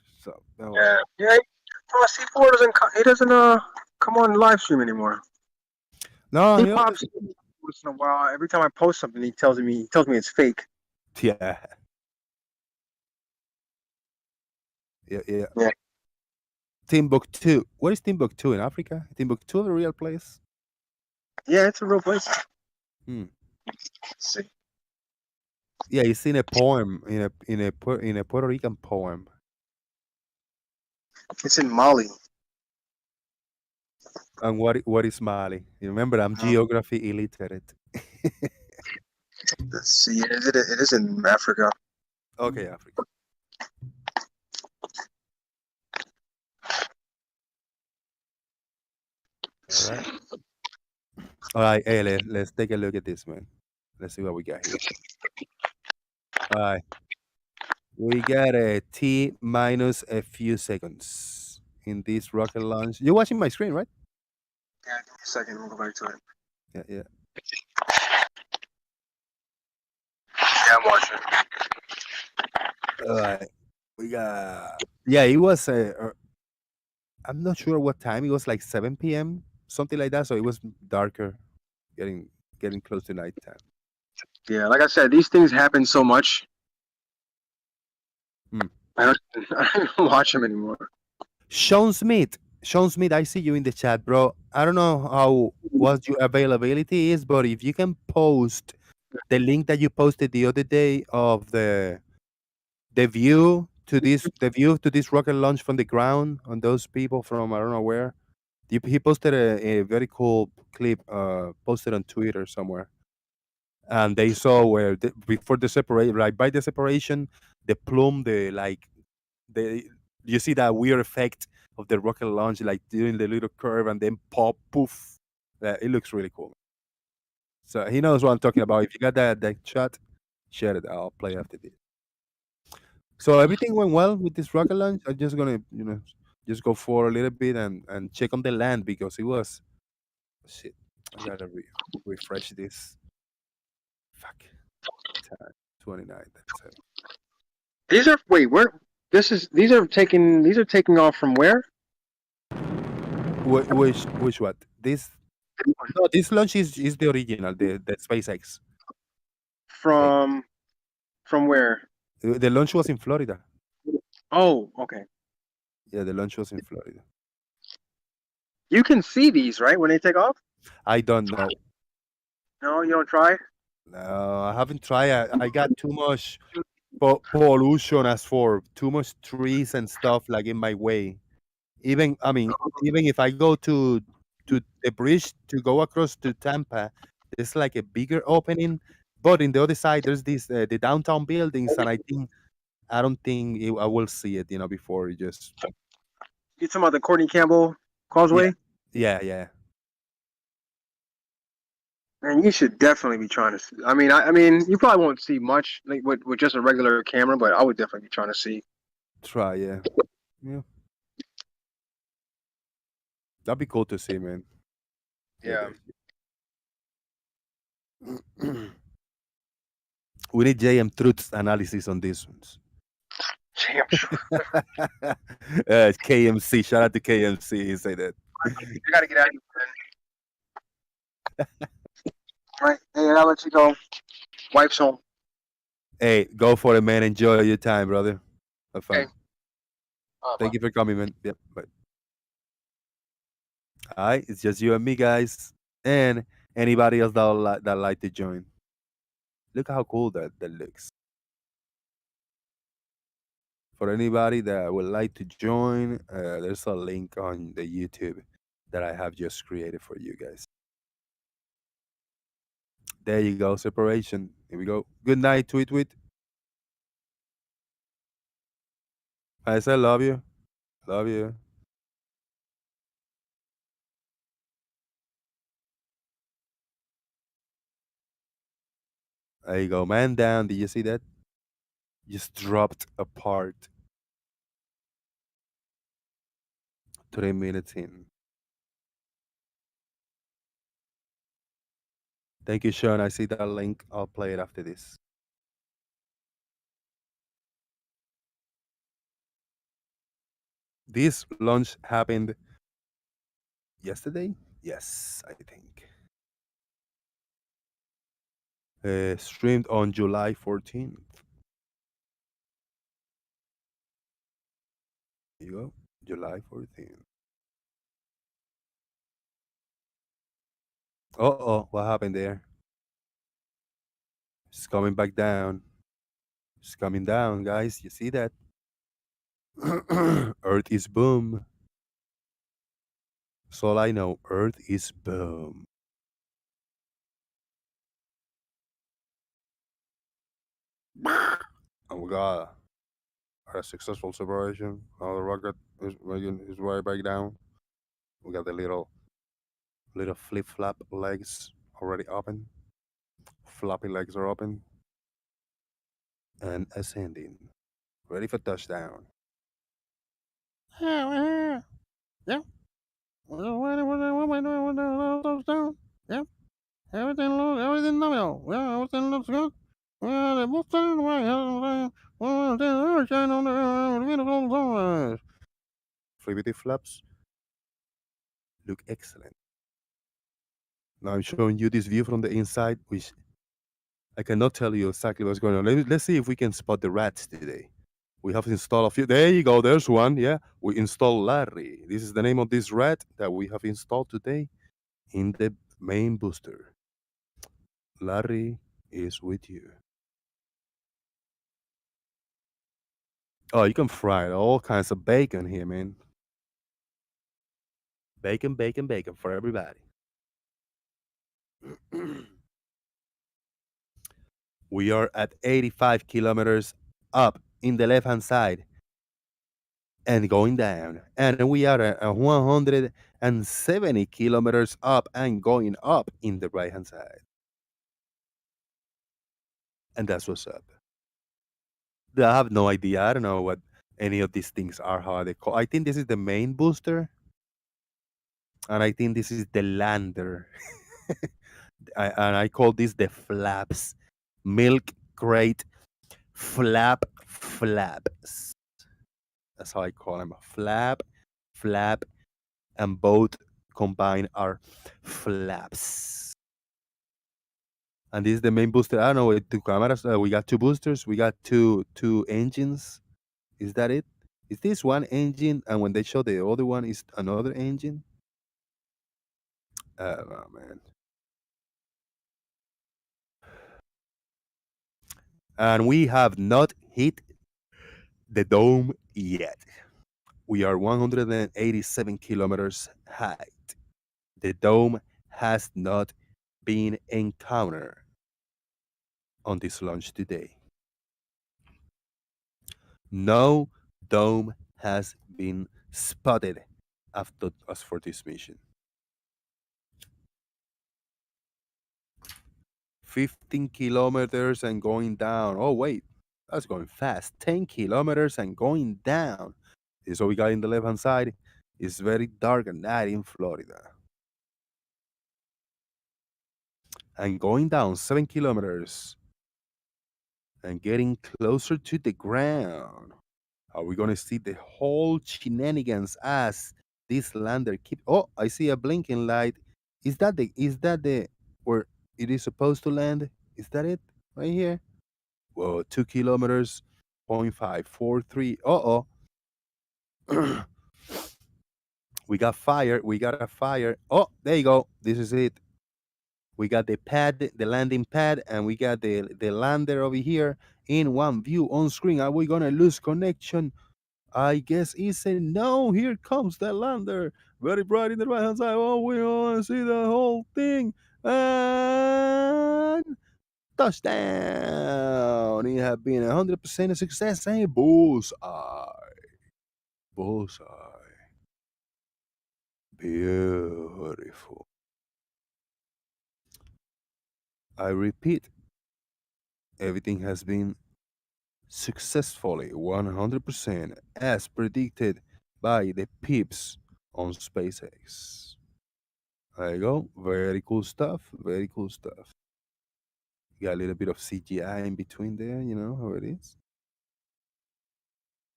no. Yeah. C4 doesn't come on live stream anymore. No, He pops once in a while. Every time I post something, he tells me it's fake. Yeah. Yeah. Timbuktu. What is Timbuktu in Africa? Timbuktu a real place? Yeah, it's a real place. See. Yeah, it's in a poem, in a Puerto Rican poem. It's in Mali. And what is Mali? You remember, I'm geography illiterate. Let's see. It is in Africa. Okay, Africa. All right. Hey, let's take a look at this, man. Let's see what we got here. All right. We got a T minus a few seconds in this rocket launch. You're watching my screen, right? Yeah, give me a second. We'll go back to it. Yeah. Yeah, I'm watching. All right. We got. Yeah, it was. I'm not sure what time. It was like 7 p.m. something like that. So it was darker, getting close to nighttime. Yeah, like I said, these things happen so much. I don't watch them anymore. Sean Smith, I see you in the chat, bro. I don't know what your availability is, but if you can post the link that you posted the other day of the view to this rocket launch from the ground on those people from I don't know where. He posted a very cool clip posted on Twitter somewhere. And they saw where before the separation, right by the separation, the plume, you see that weird effect of the rocket launch, like doing the little curve and then pop, poof. It looks really cool. So he knows what I'm talking about. If you got that shot, share it. I'll play after this. So everything went well with this rocket launch. I'm just gonna, just go for a little bit and check on the land because it was shit. I gotta refresh this. Fuck. 29. That's it. These are taking off from where? Which what? This no, this launch is the original, the SpaceX. Eh, From where? The launch was in Florida. Oh, okay. Yeah, the launch was in Florida. You can see these, right, when they take off? I don't know. No, you don't try? No, I haven't tried. I got too much pollution as for too much trees and stuff like in my way. Even I mean, even if I go to the bridge to go across to Tampa, there's like a bigger opening, but in the other side there's this the downtown buildings, and I don't think I will see it, before it just You talking about the Courtney Campbell yeah Causeway? yeah. Man, you should definitely be trying to see. I mean, you probably won't see much like with just a regular camera, but I would definitely be trying to see. Try yeah. That'd be cool to see, man. Yeah. We need JM Truth's analysis on these ones. Damn. KMC, shout out to KMC. He said that. You gotta get out of here, man. All right. Hey, I'll let you go. Wife's home. Hey, go for it, man. Enjoy your time, brother. Have fun. Okay. Thank you for coming, man. Yep. Bye. All right, it's just you and me, guys, and anybody else that like to join. Look how cool that looks. For anybody that would like to join, there's a link on the YouTube that I have just created for you guys. There you go, separation. Here we go. Good night, tweet. I said love you. Love you. There you go. Man down. Did you see that? Just dropped apart. 3 minutes in. Thank you, Sean. I see that link. I'll play it after this. This launch happened yesterday? Yes, I think. Streamed on July 14th. Here you go. July 14th. Uh-oh, what happened there? It's coming back down. It's coming down, guys. You see that? Earth is boom. That's all I know. Earth is boom. And we got a successful separation. Now the rocket is making his way back down. We got the little flip flap legs already open. Floppy legs are open. And ascending. Ready for touchdown. Yeah. Yeah. Everything nominal. Yeah, everything looks good. Flippity flaps look excellent. Now I'm showing you this view from the inside, which I cannot tell you exactly what's going on. Let's see if we can spot the rats today. We have installed a few. There you go. There's one. Yeah. We installed Larry. This is the name of this rat that we have installed today in the main booster. Larry is with you. Oh, you can fry it. All kinds of bacon here, man. Bacon for everybody. We are at 85 kilometers up in the left hand side and going down. And we are at 170 kilometers up and going up in the right hand side. And that's what's up. I have no idea. I don't know what any of these things are, how they call. I think this is the main booster. And I think this is the lander. And I call this the flaps. Milk crate flaps. That's how I call them. Flap and both combined are flaps. And this is the main booster. I don't know, with two cameras. We got two boosters. We got two engines. Is that it? Is this one engine? And when they show the other one, is another engine? Oh man. And we have not hit the dome yet. We are 187 kilometers high. The dome has not been encountered on this launch today. No dome has been spotted after us for this mission. 15 kilometers and going down. Oh wait, that's going fast. 10 kilometers and going down. This is what we got in the left hand side. It's very dark at night in Florida. And going down 7 kilometers and getting closer to the ground. Are we gonna see the whole shenanigans as this lander keep? Oh, I see a blinking light. Is that the where it is supposed to land? Is that it right here? Whoa, 2 kilometers, 0.543. Uh-oh. We got fire. We got a fire. Oh, there you go. This is it. We got the pad, the landing pad, and we got the lander over here in one view on screen. Are we gonna lose connection? I guess it's a no. Here comes the lander. Very bright in the right hand side. Oh, we want to see the whole thing. And touchdown. It has been 100% a success. And bullseye. Bullseye. Beautiful. I repeat, everything has been successfully 100% as predicted by the peeps on SpaceX. There you go. Very cool stuff. Very cool stuff. Got a little bit of CGI in between there, you know how it is.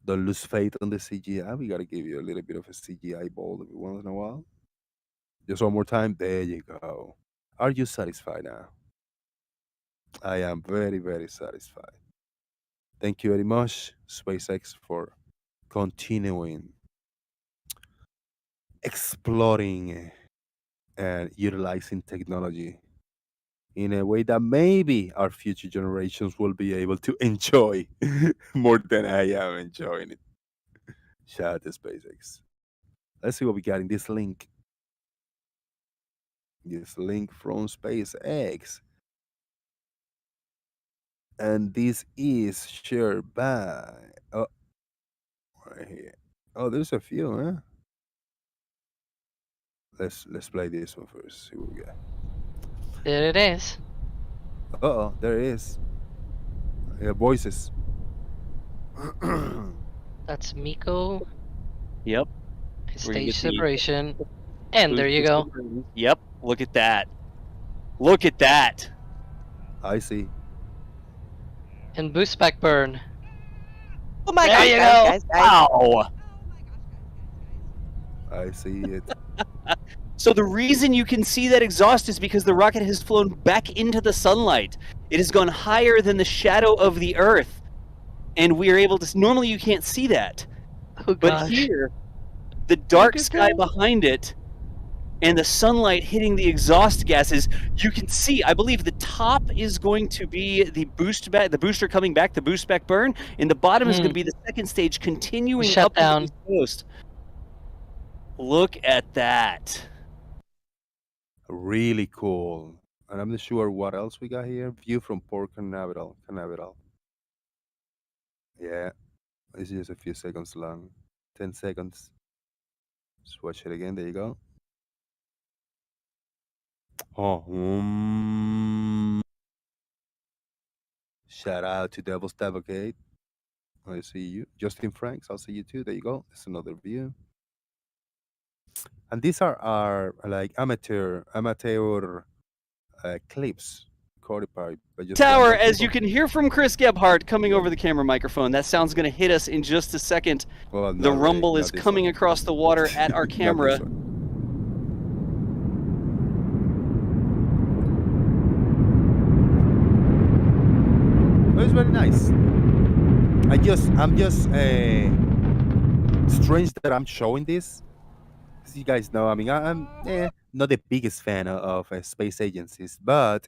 Don't lose faith on the CGI. We got to give you a little bit of a CGI ball every once in a while. Just one more time. There you go. Are you satisfied now? I am very, very satisfied. Thank you very much, SpaceX, for continuing exploring and utilizing technology in a way that maybe our future generations will be able to enjoy more than I am enjoying it. Shout out to SpaceX. Let's see what we got in this link. This link from SpaceX. And this is shared by right here. Oh, there's a few, huh? Let's play this one first. See what we got. There it is. Uh-oh, there it is. Yeah, voices. That's Miko. Yep. Stage separation. And there you go. Yep. Look at that. Look at that. I see. And boost back burn. Oh my There god, you guys, go. Wow. I see it. So the reason you can see that exhaust is because the rocket has flown back into the sunlight. It has gone higher than the shadow of the Earth. And we are able to... Normally you can't see that. Oh, But gosh. here, the dark at sky that. behind it and the sunlight hitting the exhaust gases, you can see, I believe the top is going to be the booster coming back, the boost back burn, and the bottom is going to be the second stage continuing Shut up to down. the East Coast. Look at that. Really cool. And I'm not sure what else we got here. View from Port Canaveral. Yeah. This is just a few seconds long. 10 seconds. Just watch it again. There you go. Oh. Shout out to Devil's Advocate. I see you. Justin Franks, I'll see you too. There you go. That's another view. And these are our like amateur clips recorded by just Tower, random as you people. can hear from Chris Gebhardt coming over the camera microphone, that sound's going to hit us in just a second. Well, The not rumble really, is not this coming one. across the water at our Not this camera. one. I'm just strange that I'm showing this. As you guys know, I mean, I'm not the biggest fan of space agencies, but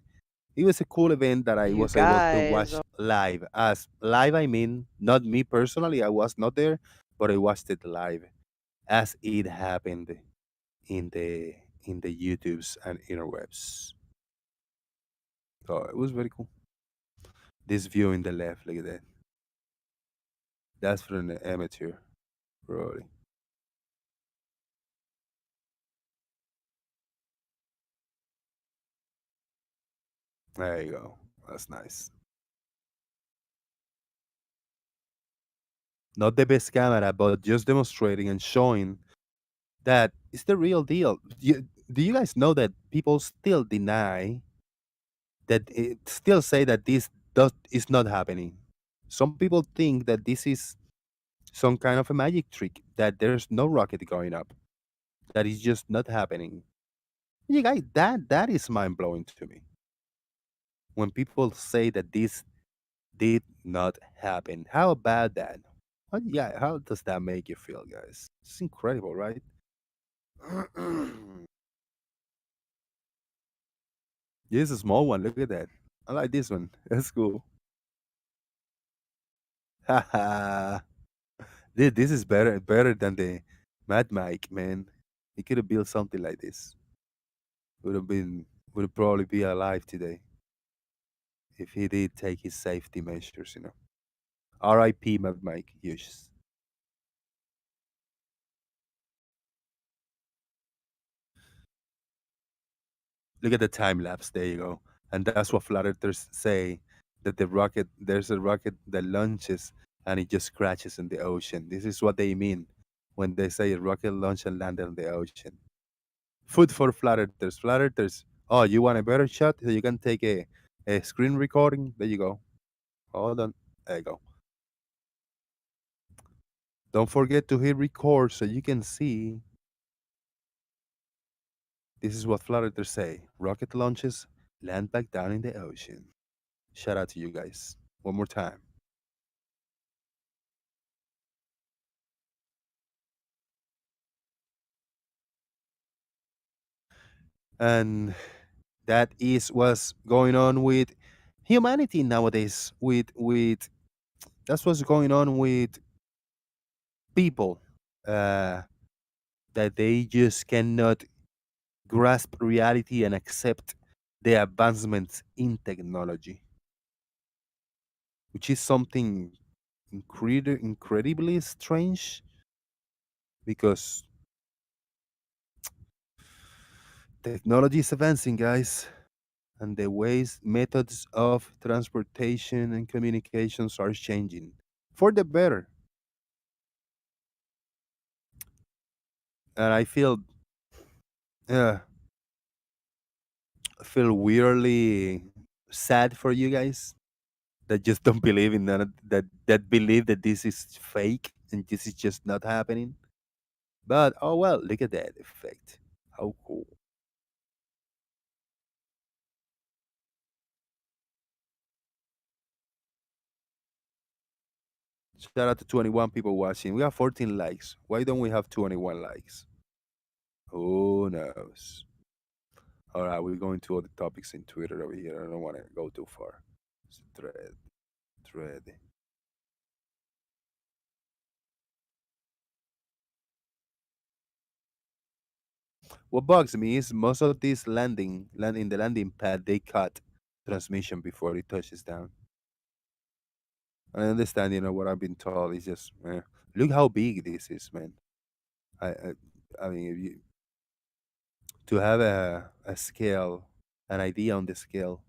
it was a cool event that I You was able to guys. watch live. As live, I mean, not me personally, I was not there, but I watched it live as it happened in the in the YouTubes and interwebs. So it was very cool. This view in the left, look at that. That's for an amateur, probably. There you go. That's nice. Not the best camera, but just demonstrating and showing that it's the real deal. Do you guys know that people still deny that still say that this does is not happening? Some people think that this is some kind of a magic trick, that there's no rocket going up, that is just not happening. You guys, that is mind blowing to me. When people say that this did not happen, how about that? Yeah, how does that make you feel, guys? It's incredible, right? This is a small one. Look at that. I like this one. That's cool. Haha. This is better than the Mad Mike, man. He could have built something like this. Would have probably be alive today if he did take his safety measures. R.I.P. Mad Mike Hughes. Look at the time lapse. There you go. And that's what flat earthers say, that there's a rocket that launches and it just crashes in the ocean. This is what they mean when they say a rocket launch and landed on the ocean. Food for flat earthers. Flat earthers. Oh, you want a better shot? So you can take a screen recording. There you go. Hold on. There you go. Don't forget to hit record so you can see. This is what flat earthers say. Rocket launches, land back down in the ocean. Shout out to you guys. One more time. And that is what's going on with humanity nowadays. With That's what's going on with people. Uh, that they just cannot grasp reality and accept the advancements in technology, which is something incredibly strange because technology is advancing, guys, and the ways, methods of transportation and communications are changing for the better. And uh, I feel weirdly sad for you guys that just don't believe in that believe that this is fake and this is just not happening. But oh well, look at that effect. How cool. Shout out to 21 people watching. We have 14 likes. Why don't we have 21 likes? Who knows? All right, we're going to other topics in Twitter over here. I don't want to go too far. Thread. What bugs me is most of this land in the landing pad, they cut transmission before it touches down. I understand, what I've been told is just, look how big this is, man. I, I, I mean, if to have a scale, an idea on the scale.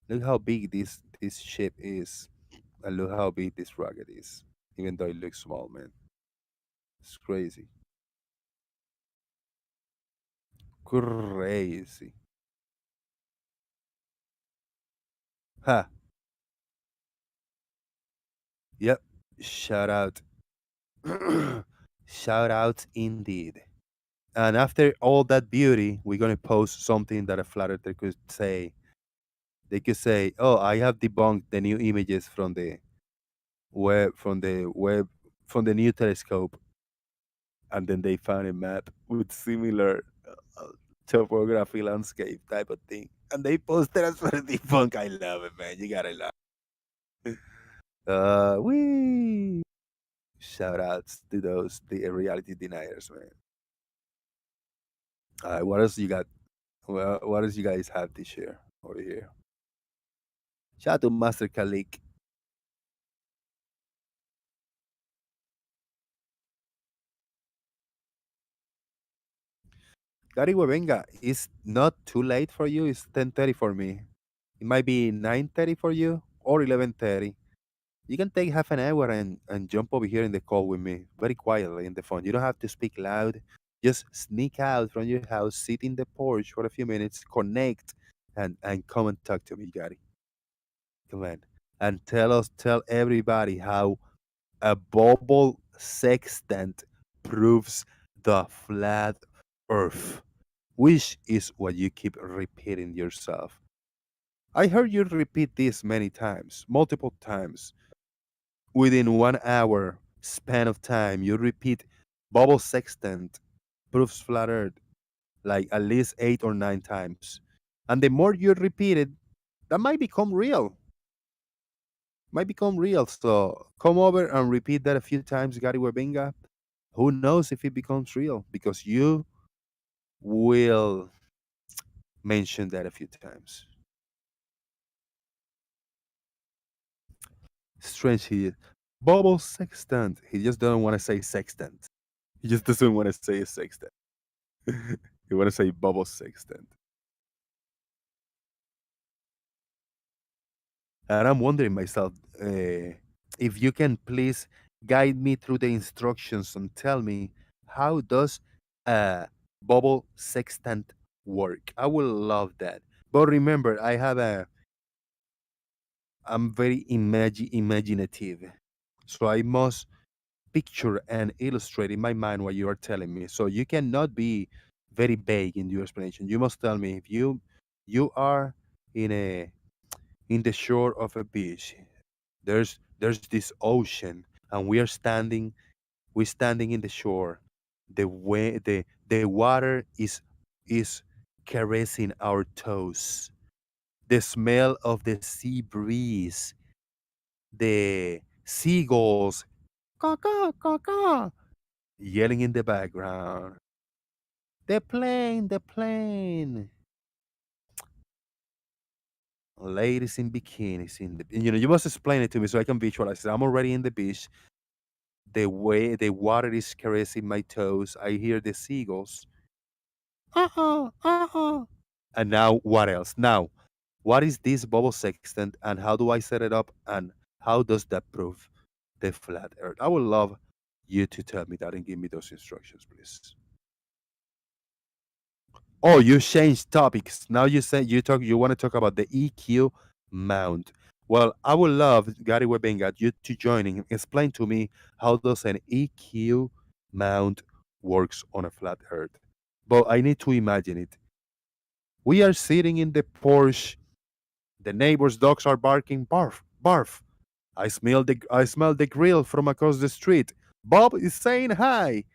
Look how big this ship is, and look how big this rocket is. Even though it looks small, man, it's crazy, crazy. Ha. Yep. Shout out. Shout out indeed. And after all that beauty, we're gonna post something that a flat earther could say. They could say, "Oh, I have debunked the new images from web from the new telescope, and then they found a map with similar topography landscape type of thing, and they posted as for the funk. I love it, man. You gotta love. We shout outs to those the reality deniers, man. What else you got? Well, what else you guys have to share over here? Shout out to Master Kalik. Gary Webenga, it's not too late for you. It's 10:30 for me. It might be 9:30 for you or 11:30. You can take half an hour and jump over here in the call with me very quietly in the phone. You don't have to speak loud. Just sneak out from your house, sit in the porch for a few minutes, connect, and come and talk to me, Gary. Come on. And tell everybody how a bubble sextant proves the flat earth, which is what you keep repeating yourself. I heard you repeat this many times, multiple times. Within 1 hour span of time, you repeat bubble sextant proves flat earth like at least 8 or 9 times. And the more you repeat it, that might become real. Might become real. So come over and repeat that a few times, Gary Webinga. Who knows if it becomes real? Because you will mention that a few times. Strange he bubble sextant. He just doesn't want to say sextant. He just doesn't want to say a sextant. He want to say bubble sextant. And I'm wondering myself if you can please guide me through the instructions and tell me how does a bubble sextant work. I will love that. But remember, I'm very imaginative. So I must picture and illustrate in my mind what you are telling me. So you cannot be very vague in your explanation. You must tell me if you are in a in the shore of a beach. There's this ocean, and we're standing in the shore. The water is caressing our toes. The smell of the sea breeze, the seagulls caw, caw, caw, yelling in the background. The plane. Ladies in bikinis in the you must explain it to me so I can visualize it. I'm already in the beach. The way the water is caressing my toes. I hear the seagulls. Uh-uh, uh-uh. And now what else? Now, what is this bubble sextant and how do I set it up and how does that prove the flat earth? I would love you to tell me that and give me those instructions, please. Oh, you changed topics. Now you say you want to talk about the EQ mount. Well, I would love Gary Webenga you to joining. Explain to me how does an EQ mount works on a flat earth. But I need to imagine it. We are sitting in the porch. The neighbor's dogs are barking barf, barf. I smell the grill from across the street. Bob is saying hi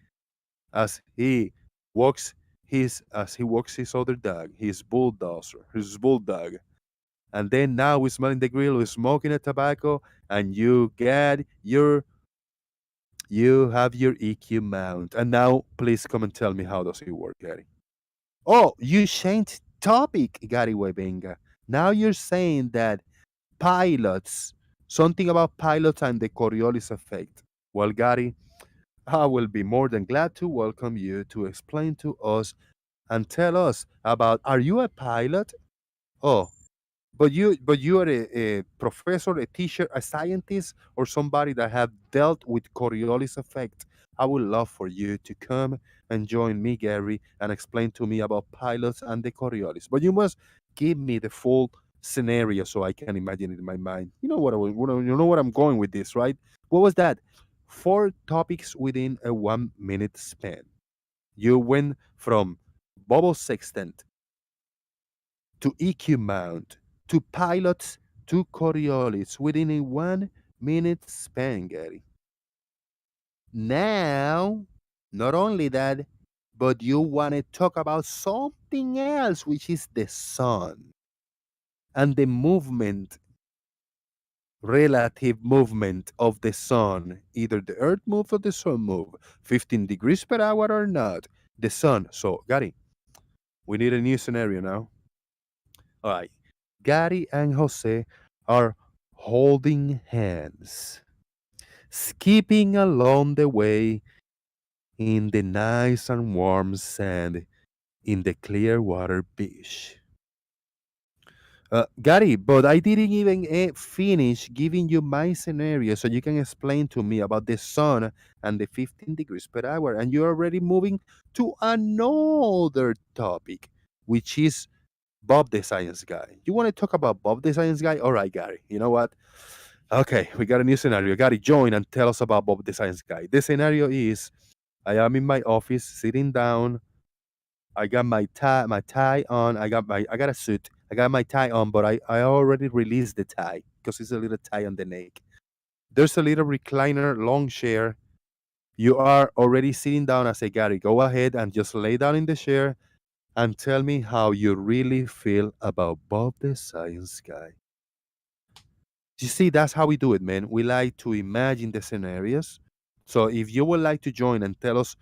as he walks his other dog, his bulldog. And then now we're smelling the grill, we're smoking a tobacco, and you have your EQ mount. And now please come and tell me how does it work, Gary. Oh, you changed topic, Gary Webenga. Now you're saying that pilots, something about pilots and the Coriolis effect. Well, Gary, I will be more than glad to welcome you to explain to us and tell us about are you a pilot? Oh, but you are a professor, a teacher, a scientist, or somebody that have dealt with Coriolis effect. I would love for you to come and join me, Gary, and explain to me about pilots and the Coriolis. But you must give me the full scenario so I can imagine it in my mind. You know you know what I'm going with this, right? What was that? 4 topics within a 1 minute span. You went from bubble sextant to EQ mount to pilots to Coriolis within a minutes spent, Gary. Now, not only that, but you want to talk about something else, which is the sun and the movement, relative movement of the sun. Either the earth move or the sun move, 15 degrees per hour or not. The sun. So, Gary, we need a new scenario now. All right. Gary and Jose are holding hands, skipping along the way in the nice and warm sand in the clear water beach. Gary, but I didn't even finish giving you my scenario so you can explain to me about the sun and the 15 degrees per hour. And you're already moving to another topic, which is Bob the Science Guy. You want to talk about Bob the Science Guy? All right, Gary. You know what? Okay, we got a new scenario. Gary, join and tell us about Bob the Science Guy. The scenario is I am in my office sitting down. I got my tie on. I got a suit. I got my tie on, but I already released the tie because it's a little tie on the neck. There's a little recliner, long chair. You are already sitting down. I say, Gary, go ahead and just lay down in the chair and tell me how you really feel about Bob the Science Guy. You see, that's how we do it, man. We like to imagine the scenarios. So if you would like to join and tell us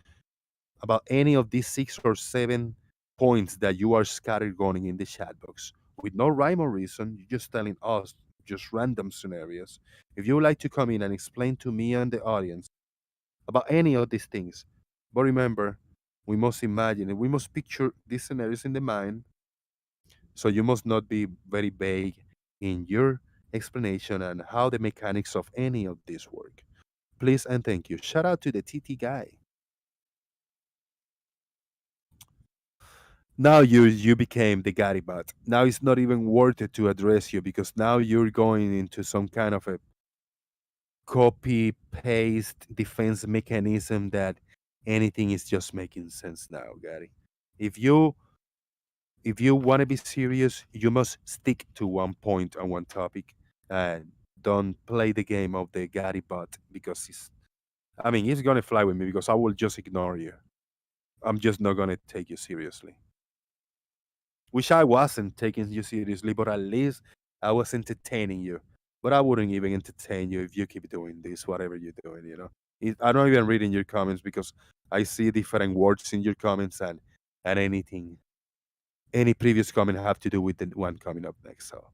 about any of these 6 or 7 points that you are scattered going in the chat box with no rhyme or reason, you're just telling us just random scenarios. If you would like to come in and explain to me and the audience about any of these things, but remember, we must imagine it. We must picture these scenarios in the mind. So you must not be very vague in your explanation and how the mechanics of any of this work. Please and thank you. Shout out to the TT guy. Now you became the Garibot. Now it's not even worth it to address you because now you're going into some kind of a copy paste defense mechanism that anything is just making sense now, Gary. If you if you want to be serious, you must stick to one point and one topic and don't play the game of the Gary bot because he's gonna fly with me because I will just ignore you. I'm just not gonna take you seriously. Wish I wasn't taking you seriously, but at least I was entertaining you. But I wouldn't even entertain you if you keep doing this, whatever you're doing. I'm not even reading your comments because I see different words in your comments and any previous comment have to do with the one coming up next. So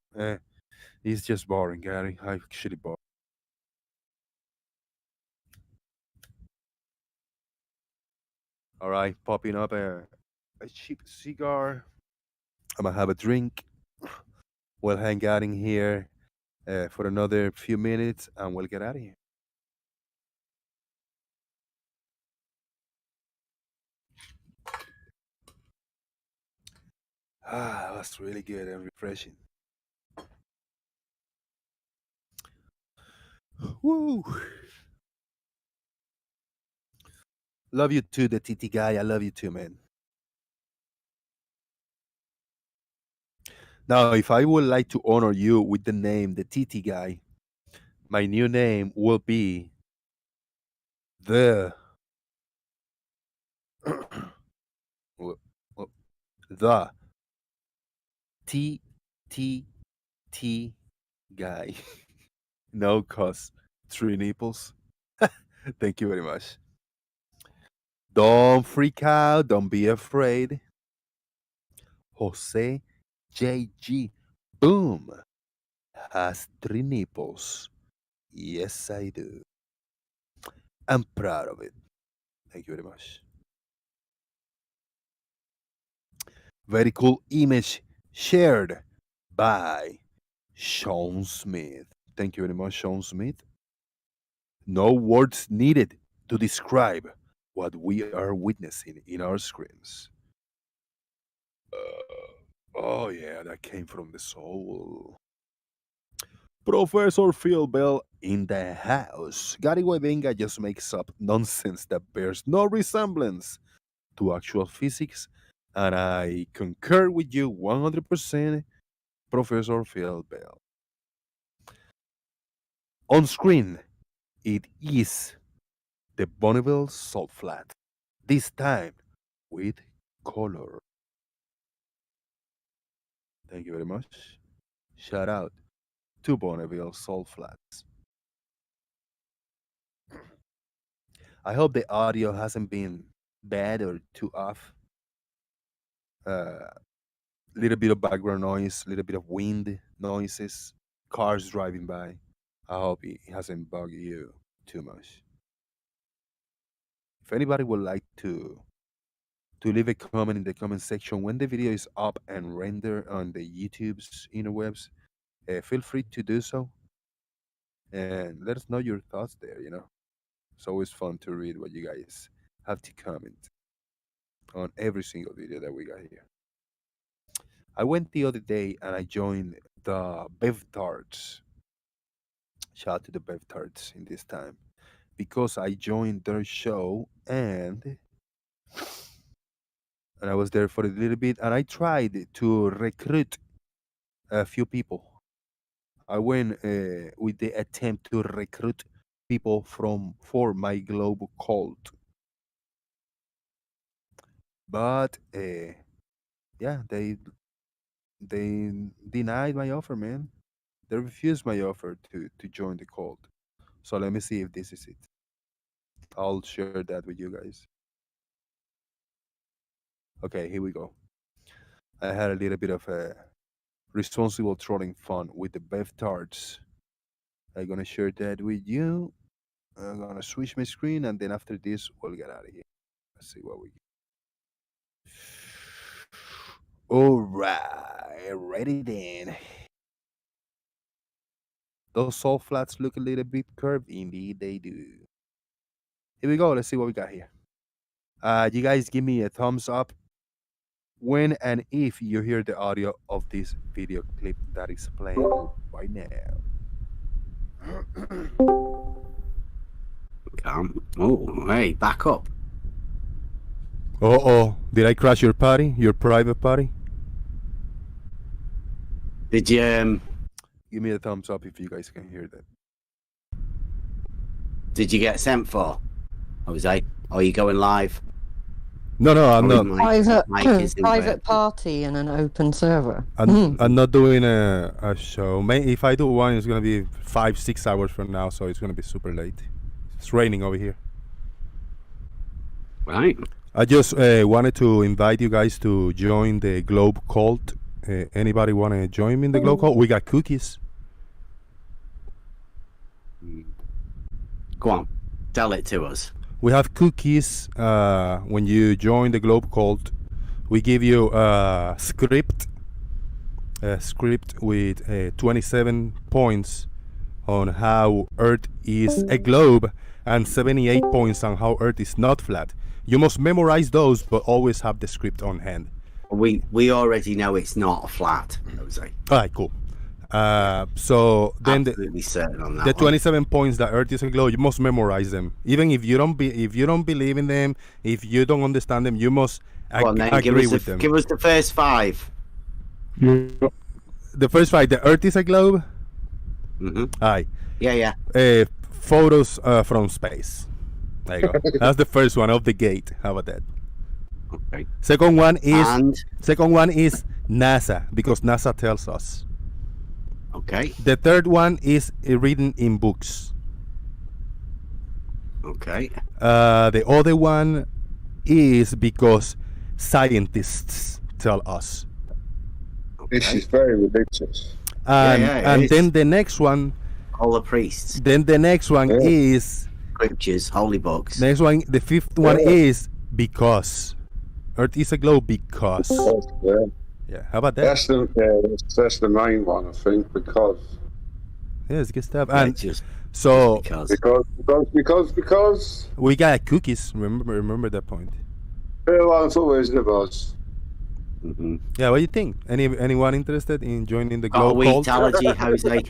it's just boring, Gary. I actually bored. All right, popping up a cheap cigar. I'm gonna have a drink. We'll hang out in here for another few minutes and we'll get out of here. Ah, that's really good and refreshing. Woo! Love you too, the TT guy. I love you too, man. Now, if I would like to honor you with the name, the TT guy, my new name will be the w- the TTT guy. No cause 3 nipples. Thank you very much. Don't freak out. Don't be afraid. Jose JG Boom has 3 nipples. Yes, I do. I'm proud of it. Thank you very much. Very cool image shared by Sean Smith. Thank you very much, Sean Smith. No words needed to describe what we are witnessing in our screens. Oh, yeah, that came from the soul. Professor Phil Bell in the house. Gary Webenga just makes up nonsense that bears no resemblance to actual physics, and I concur with you 100%, Professor Phil Bell. On screen, it is the Bonneville Salt Flat. This time with color. Thank you very much. Shout out to Bonneville Salt Flats. I hope the audio hasn't been bad or too off. Little bit of background noise, little bit of wind noises, cars driving by. I hope it hasn't bugged you too much. If anybody would like to leave a comment in the comment section when the video is up and rendered on the YouTube's interwebs, feel free to do so. And let us know your thoughts there, you know. It's always fun to read what you guys have to comment on every single video that we got here. I went the other day and I joined the Bev Tarts. Shout out to the Bev Tarts in this time because I joined their show and I was there for a little bit and I tried to recruit a few people. I went with the attempt to recruit people for my Globe cult, but yeah, they denied my offer, man. They refused my offer to join the cult. So let me see if this is it. I'll share that with you guys. Okay, here we go. I had a little bit of a responsible trolling fun with the Bev Tarts. I'm gonna share that with you. I'm gonna switch my screen and then after this we'll get out of here. Let's see what we get. Alright, ready then. Those salt flats look a little bit curved. Indeed, they do. Here we go. Let's see what we got here. You guys give me a thumbs up when and if you hear the audio of this video clip that is playing right now. Oh, hey, back up. Oh, did I crash your party? Your private party? Did you Give me a thumbs up if you guys can hear that. did you get sent for? Jose? Or are you going live? No, I'm Or not. is in Private bed? party in an open server. I'm not doing a show. If I do one, it's gonna be 5-6 hours from now, so it's gonna be super late. It's raining over here. Right. I just wanted to invite you guys to join the Globe cult. Anybody want to join me in the Globe cult? We got cookies. Go on. Tell it to us. We have cookies. When you join the Globe cult, we give you a script with 27 points on how Earth is a globe and 78 points on how Earth is not flat. You must memorize those, but always have the script on hand. We already know it's not a flat, Jose. All right, cool. So then Absolutely certain on that. the one. 27 points that Earth is a globe, you must memorize them. Even if you don't believe in them, if you don't understand them, you must Go on, then, agree with them. Give us the first five. The first five, the Earth is a globe. Mm-hmm. Aye. Yeah. Photos from space. There you go. That's the first one off the gate. How about that? Okay. Second one is And NASA, because NASA tells us. okay. The third one is written in books. Okay. The other one is because scientists tell us. This is very religious. And yeah, it is. then the next one, All the priests, Yeah. is scriptures, holy books. the fifth one is because Earth is a globe because. Yeah, how about that? That's the main one, I think, because Yeah, it's good stuff. Yeah, And just so because we got cookies. Remember that point. everyone's always the boss. mm-hmm. Yeah, what do you think? Anyone interested in joining the Got a globe wheat cult? allergy, Jose.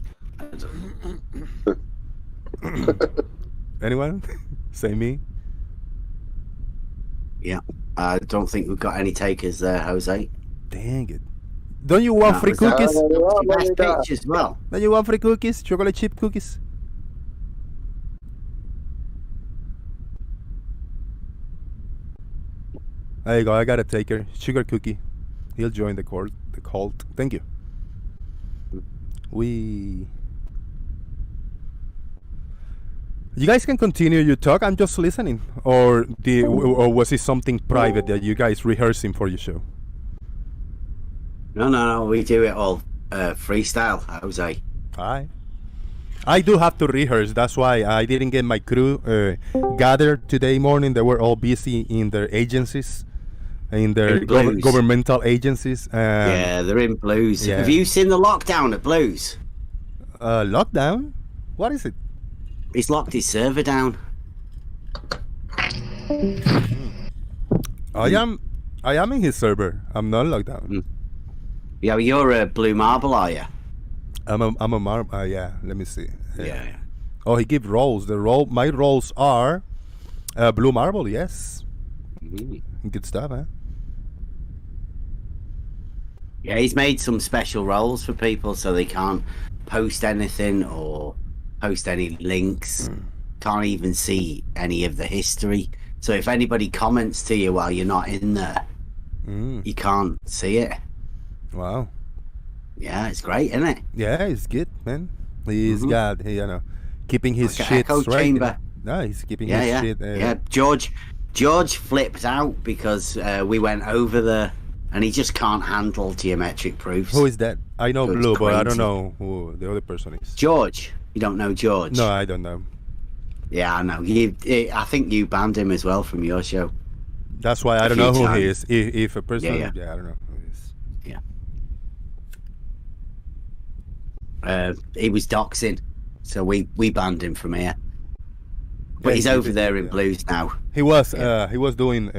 Anyone? Say me. I don't think we've got any takers there, Jose. Dang it! Don't you want No, free was that- cookies? Nice pitch as well. Don't you want free cookies? Chocolate chip cookies? There you go. I got a taker. Sugar Cookie. He'll join the cult. The cult. Thank you. You guys can continue your talk. I'm just listening. Or was it something private that you guys rehearsing for your show? No. We do it all freestyle, Jose. Aye. I do have to rehearse. That's why I didn't get my crew gathered today morning. They were all busy in their agencies, in their governmental agencies. Yeah, they're in Blues. Yeah. Have you seen the lockdown at Blues? Lockdown? What is it? He's locked his server down. I am in his server. I'm not locked down. Yeah, you're a Blue Marble, are you? I'm a marble. Yeah, let me see. Yeah. Oh, he give roles. My roles are Blue Marble. Yes. Good stuff, huh? Yeah, he's made some special roles for people so they can't post anything or post any links. Can't even see any of the history. So if anybody comments to you while you're not in there, you can't see it. Wow. Yeah, it's great, isn't it? Yeah, it's good, man. He's got, keeping his Like an shit echo straight. chamber. No, he's keeping his shit. Yeah, George flipped out because we went over there and he just can't handle geometric proofs. Who is that? I know So it's Blue, but I don't crazy. know who the other person is. George. You don't know George? No, I don't know. Yeah, I know. I think you banned him as well from your show. That's why I don't few know who he times. is. If a person, Yeah. I don't know who he is. Yeah. He was doxing, so we banned him from here. But Yeah, he's he over did, there in yeah. Blues now. He was doing.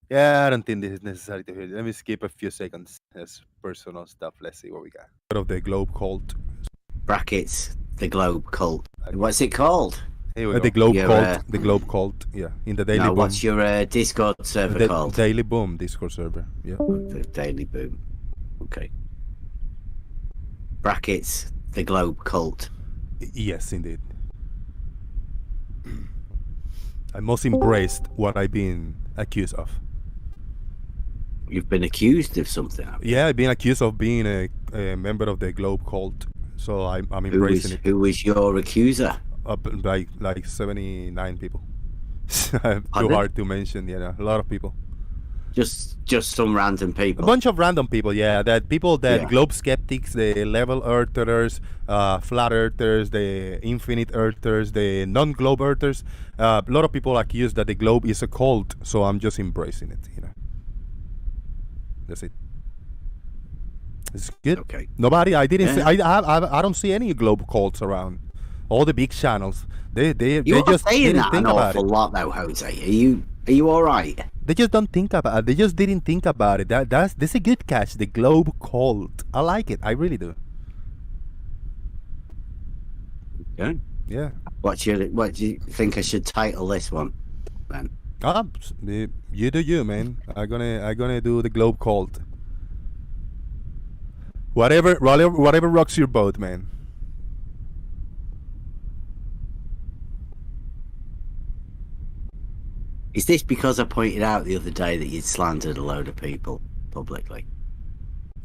Yeah, I don't think this is necessary to hear. Let me skip a few seconds. That's personal stuff. Let's see what we got. Out of the Globe cult. Brackets, the Globe Cult. What's it called? Here we The go. Globe Your, cult. The Globe cult. Yeah, in the Daily No, Boom. what's your Discord server The called? Daily Boom Discord server. Yeah. The Daily Boom. Okay. Brackets, the Globe Cult. Yes, indeed. I must embrace what I've been accused of. You've been accused of something. Have you? Yeah, I've been accused of being a member of the Globe cult. So I'm embracing it. Who was your accuser? Up like 79 people. Too Pardon? hard to mention. Yeah, a lot of people. Just some random A people. bunch of random people. Yeah, that people that Yeah. globe skeptics, the level earthers, flat earthers, the infinite earthers, the non-globe earthers. A lot of people accuse that the globe is a cult. So I'm just embracing it. That's it. It's good. Okay. Nobody. I didn't. Yeah. See, I don't see any globe cults around. All the big channels. They You are just saying didn't that think an about awful it. lot, though, Jose. Are you all right? They just don't think about it. They just didn't think about it. That's a good catch. The globe cult. I like it. I really do. Yeah. Yeah. What do you think I should title this one, then? You do you, man. I'm gonna do the globe cult. Whatever rocks your boat, man. Is this because I pointed out the other day that you'd slandered a load of people publicly?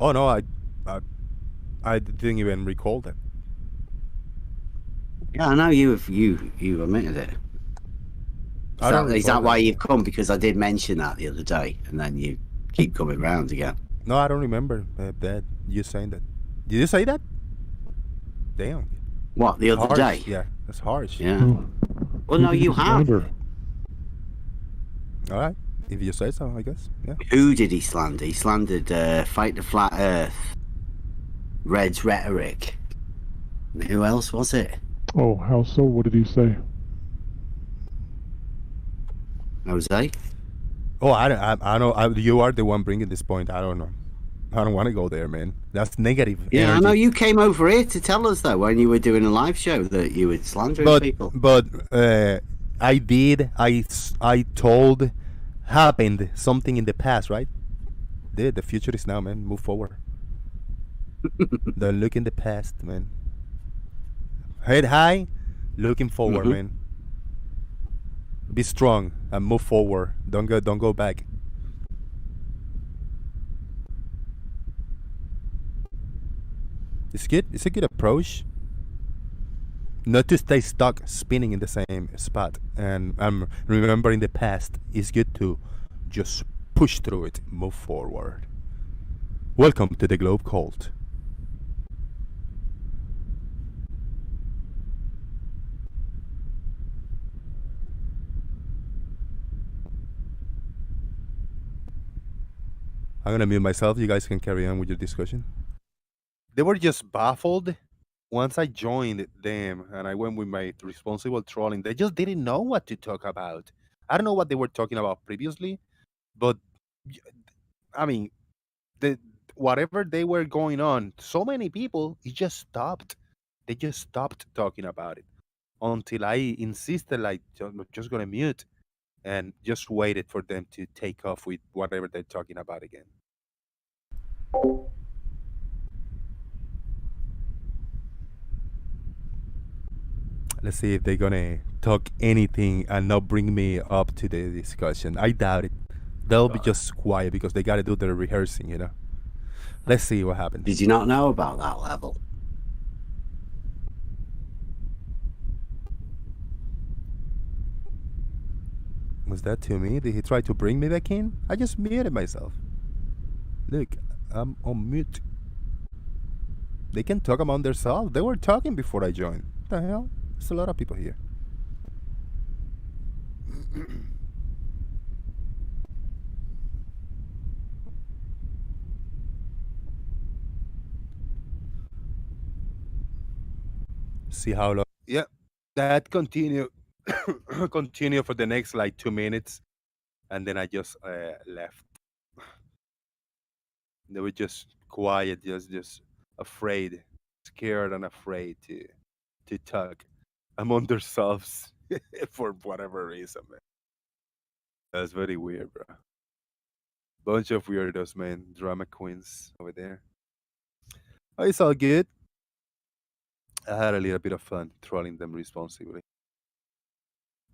Oh no, I didn't even recall that. Yeah, I know you admitted it. Is that why you've come? Because I did mention that the other day, and then you keep coming round again. No, I don't remember that. You saying that? Did you say that? Damn. What, the other Harsh. day? Yeah, that's harsh. Yeah. Well, no, you have. All right, if you say so, I guess. Yeah. Who did he slander? He slandered Fight the Flat Earth, Red's Rhetoric. And who else was it? Oh, how so? What did he say? Jose? Oh, I know. You are the one bringing this point. I don't know. I don't want to go there, man. That's negative. Yeah, energy. I know you came over here to tell us though when you were doing a live show that you were slandering people. But I did. I told happened something in the past, right? The future is now, man. Move forward. Don't look in the past, man. Head high, looking forward, man. Be strong and move forward. Don't go back. It's good. It's a good approach. Not to stay stuck spinning in the same spot. And remembering the past. It's good to just push through it, move forward. Welcome to the Globe Cult. I'm gonna mute myself. You guys can carry on with your discussion. They were just baffled once I joined them and I went with my responsible trolling. They just didn't know what to talk about. I don't know what they were talking about previously, but I mean, the whatever they were going on, so many people, it just stopped. They just stopped talking about it until I insisted, like, just gonna mute and just waited for them to take off with whatever they're talking about again. Let's see if they're gonna talk anything and not bring me up to the discussion. I doubt it. They'll be just quiet because they gotta do their rehearsing, you know. Let's see what happens. Did you not know about that level? Was that to me? Did he try to bring me back in? I just muted myself. Look, I'm on mute. They can talk among themselves. They were talking before I joined. What the hell? There's a lot of people here. See how long? Yeah, that continue continue for the next like 2 minutes, and then I just left. They were just quiet, just afraid, scared, and afraid to talk among themselves for whatever reason, man. That's very weird, bro. Bunch of weirdos, man. Drama queens over there. Oh, it's all good. I had a little bit of fun trolling them responsibly.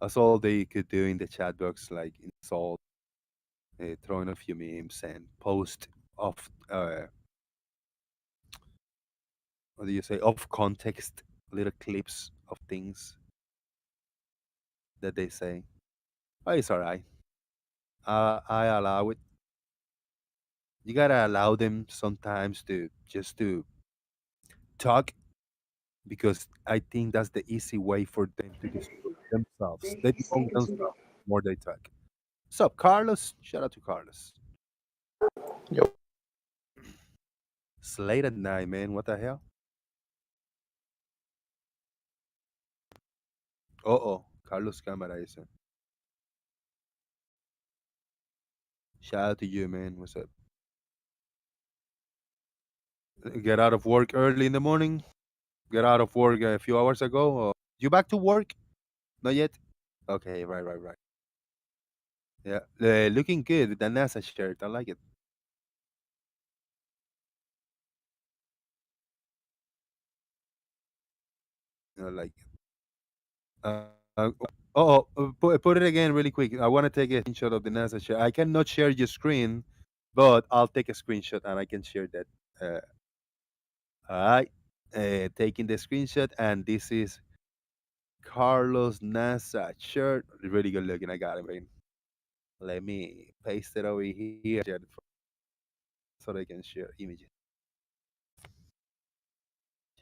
That's all they could do in the chat box, like insult, throwing a few memes, and post off, what do you say, off context little clips of things that they say. Oh, it's all right. I allow it. You gotta allow them sometimes to just to talk, because I think that's the easy way for them to destroy themselves. They debunk themselves the more they talk. What's up, Carlos? Shout out to Carlos. Yo. It's late at night, man. What the hell? Uh-oh. Carlos Cámara is in. Shout out to you, man. What's up? Get out of work early in the morning? Get out of work a few hours ago? Or you back to work? Not yet? Okay, right. Yeah, looking good with the NASA shirt. I like it. I like it. Put it again really quick. I want to take a screenshot of the NASA shirt. I cannot share your screen, but I'll take a screenshot and I can share that. All right, taking the screenshot, and this is Carlos NASA shirt. Really good looking. I got it, man. Let me paste it over here so they can share images.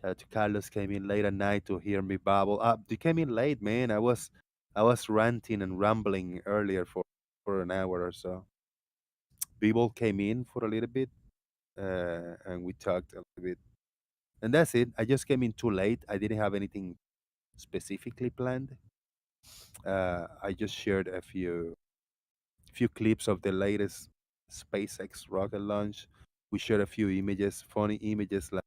Shout out to Carlos. Came in late at night to hear me babble. You came in late, man. I was ranting and rambling earlier for an hour or so. People came in for a little bit, and we talked a little bit, and that's it. I just came in too late. I didn't have anything specifically planned. I just shared a few clips of the latest SpaceX rocket launch. We shared a few images, funny images like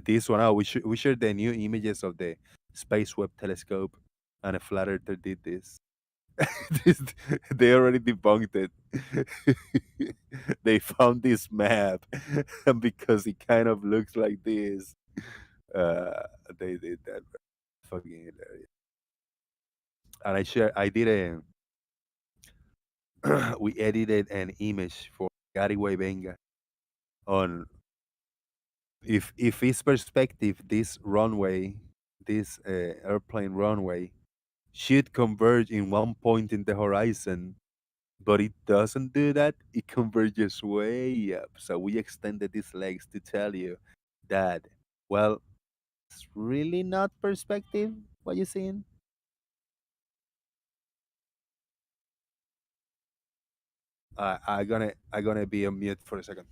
this one. We shared the new images of the Space Webb Telescope, and a flat earther did this. They already debunked it. They found this map, and because it kind of looks like this, they did that. Fucking hilarious. and I did we edited an image for Gary Venga on if his perspective, this runway, this airplane runway, should converge in one point in the horizon, but it doesn't do that. It converges way up. So we extended these legs to tell you that, well, it's really not perspective what you're seeing. I gonna be on mute for a second.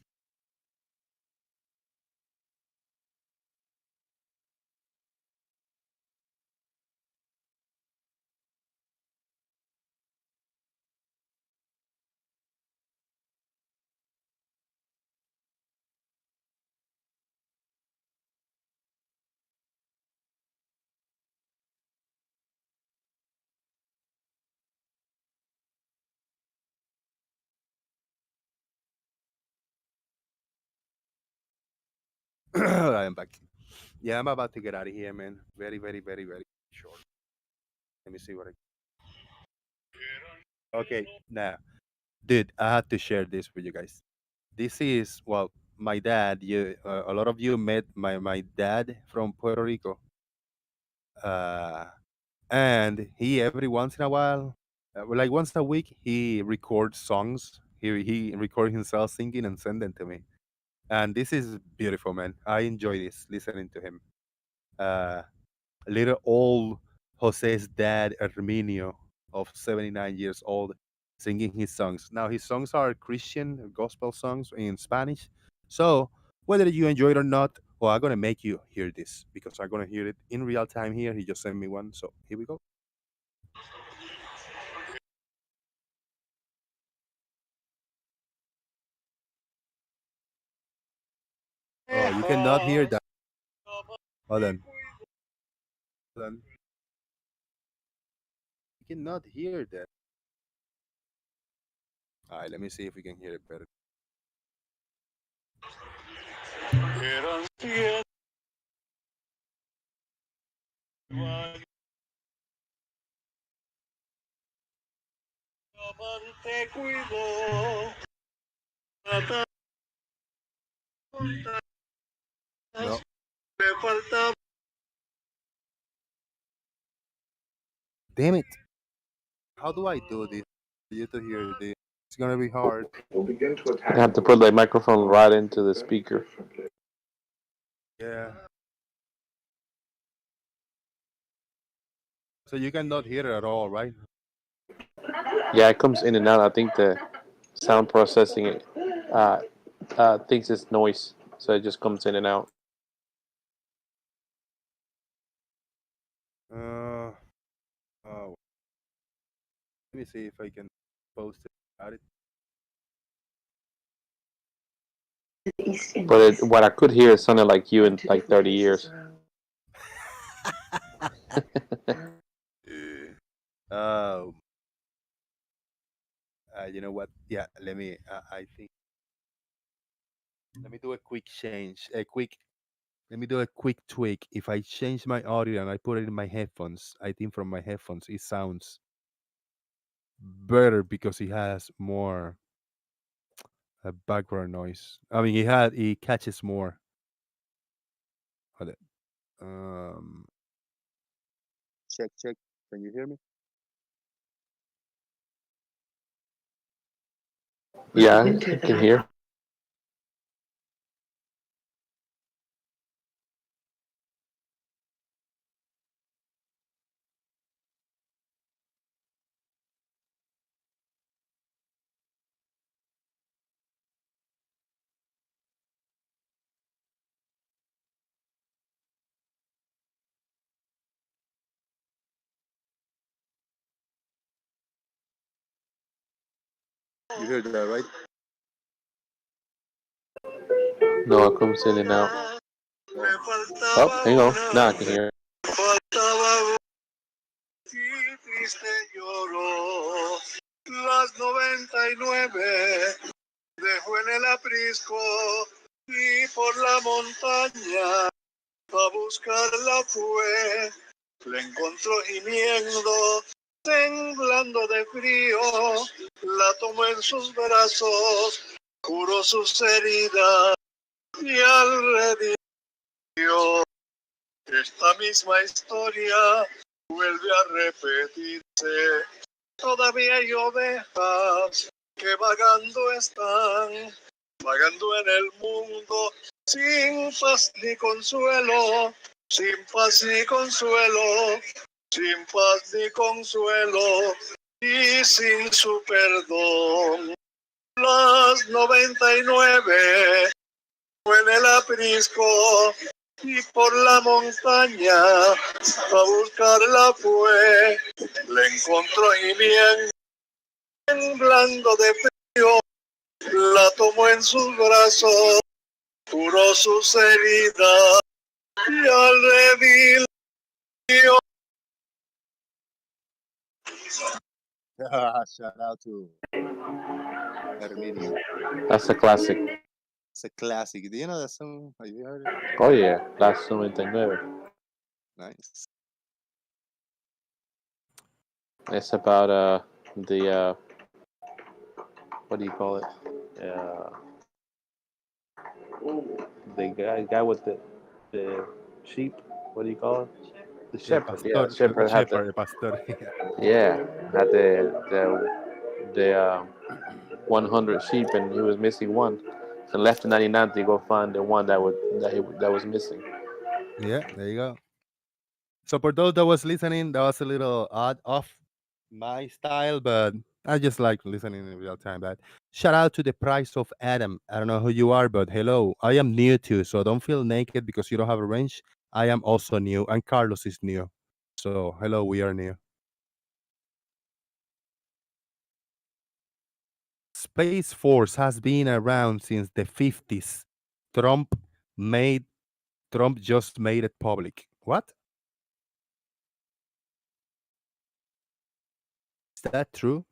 I am back. Yeah, I'm about to get out of here, man. Very, very, very, very short. Let me see what I. Okay, now, dude, I had to share this with you guys. This is well, my dad. A lot of you met my dad from Puerto Rico, and he every once in a while, like once a week, he records songs. He records himself singing and send them to me. And this is beautiful, man. I enjoy this listening to him. Uh, little old Jose's dad, Herminio, of 79 years old, singing his songs. Now, his songs are Christian gospel songs in Spanish. So, whether you enjoy it or not, well, I'm going to make you hear this because I'm going to hear it in real time here. He just sent me one. So, here we go. Oh, you cannot hear that. Hold on. Hold on. You cannot hear that. All right, let me see if we can hear it better. No. Damn it. How do I do this for you to hear this? It's gonna be hard. You have to put the microphone right into the speaker. Yeah. So you cannot hear it at all, right? Yeah, it comes in and out. I think the sound processing thinks it's noise, so it just comes in and out. Oh. Let me see if I can post it. Add it. But what I could hear sounded like you in like 30 years. You know what? Yeah, let me. I think. Let me do a quick change. Let me do a quick tweak. If I change my audio and I put it in my headphones, I think from my headphones it sounds better because it has more background noise. I mean, it catches more. Hold it. Check. Can you hear me? Yeah, I can hear. You heard that, right? No, it comes in and out. Oh, hang on. Now I can hear. Las 99 dejó en el aprisco y por la montaña a buscarla fue, la encontró gimiendo temblando de frío, la tomó en sus brazos, curó sus heridas y al redimió. Esta misma historia vuelve a repetirse. Todavía hay ovejas que vagando están, vagando en el mundo, sin paz ni consuelo, sin paz ni consuelo, sin paz ni consuelo, y sin su perdón. Las 99 fue en el aprisco, y por la montaña a buscarla fue, la encontró y bien temblando de frío, la tomó en sus brazos, curó sus heridas y al redimió. Shout out to Herminio. That's a classic. It's a classic. Do you know that song? Have you heard it? Oh yeah, Las 99. Nice. It's about the what do you call it? The guy with the sheep. What do you call it? The shepherd. Yeah, shepherd had the pastor. had the 100 sheep, and he was missing one. So left the 99 to go find the one that was missing. Yeah, there you go. So for those that was listening, that was a little off my style, but I just like listening in real time. But shout out to the price of Adam. I don't know who you are, but hello. I am new too, so don't feel naked because you don't have a range. I am also new, and Carlos is new. So hello, we are new. Space Force has been around since the 50s. Trump just made it public. What? Is that true?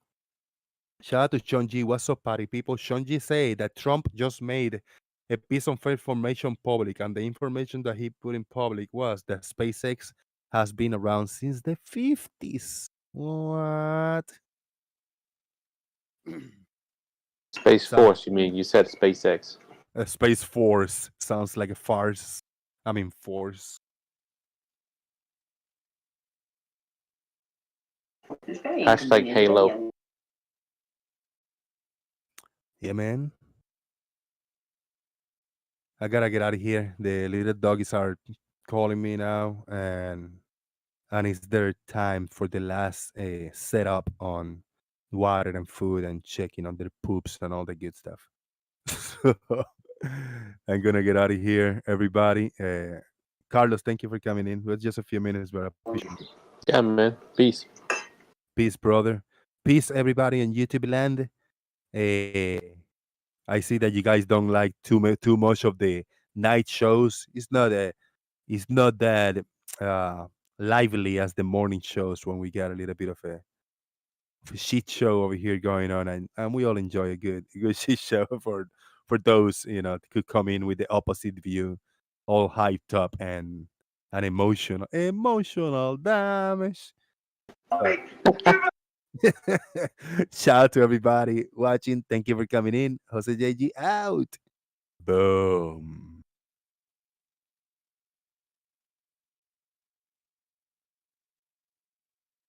Shout out to Sean G. What's up, party people? Sean G say that Trump just made a piece of information public, and the information that he put in public was that SpaceX has been around since the 50s. What? Space Force, you mean? You said SpaceX. Space Force sounds like a farce. I mean, force. Hashtag Halo. Yeah, man. I gotta get out of here. The little doggies are calling me now, and it's their time for the last setup on water and food and checking on their poops and all the good stuff. So I'm gonna get out of here, everybody. Carlos, thank you for coming in. It was just a few minutes, but I appreciate it. Yeah, man. Peace. Peace, brother. Peace, everybody in YouTube land. I see that you guys don't like too much of the night shows. It's not that lively as the morning shows when we get a little bit of a shit show over here going on, and we all enjoy a good shit show for those that could come in with the opposite view, all hyped up and emotional damage. Shout out to everybody watching. Thank you for coming in. Jose JG out. Boom.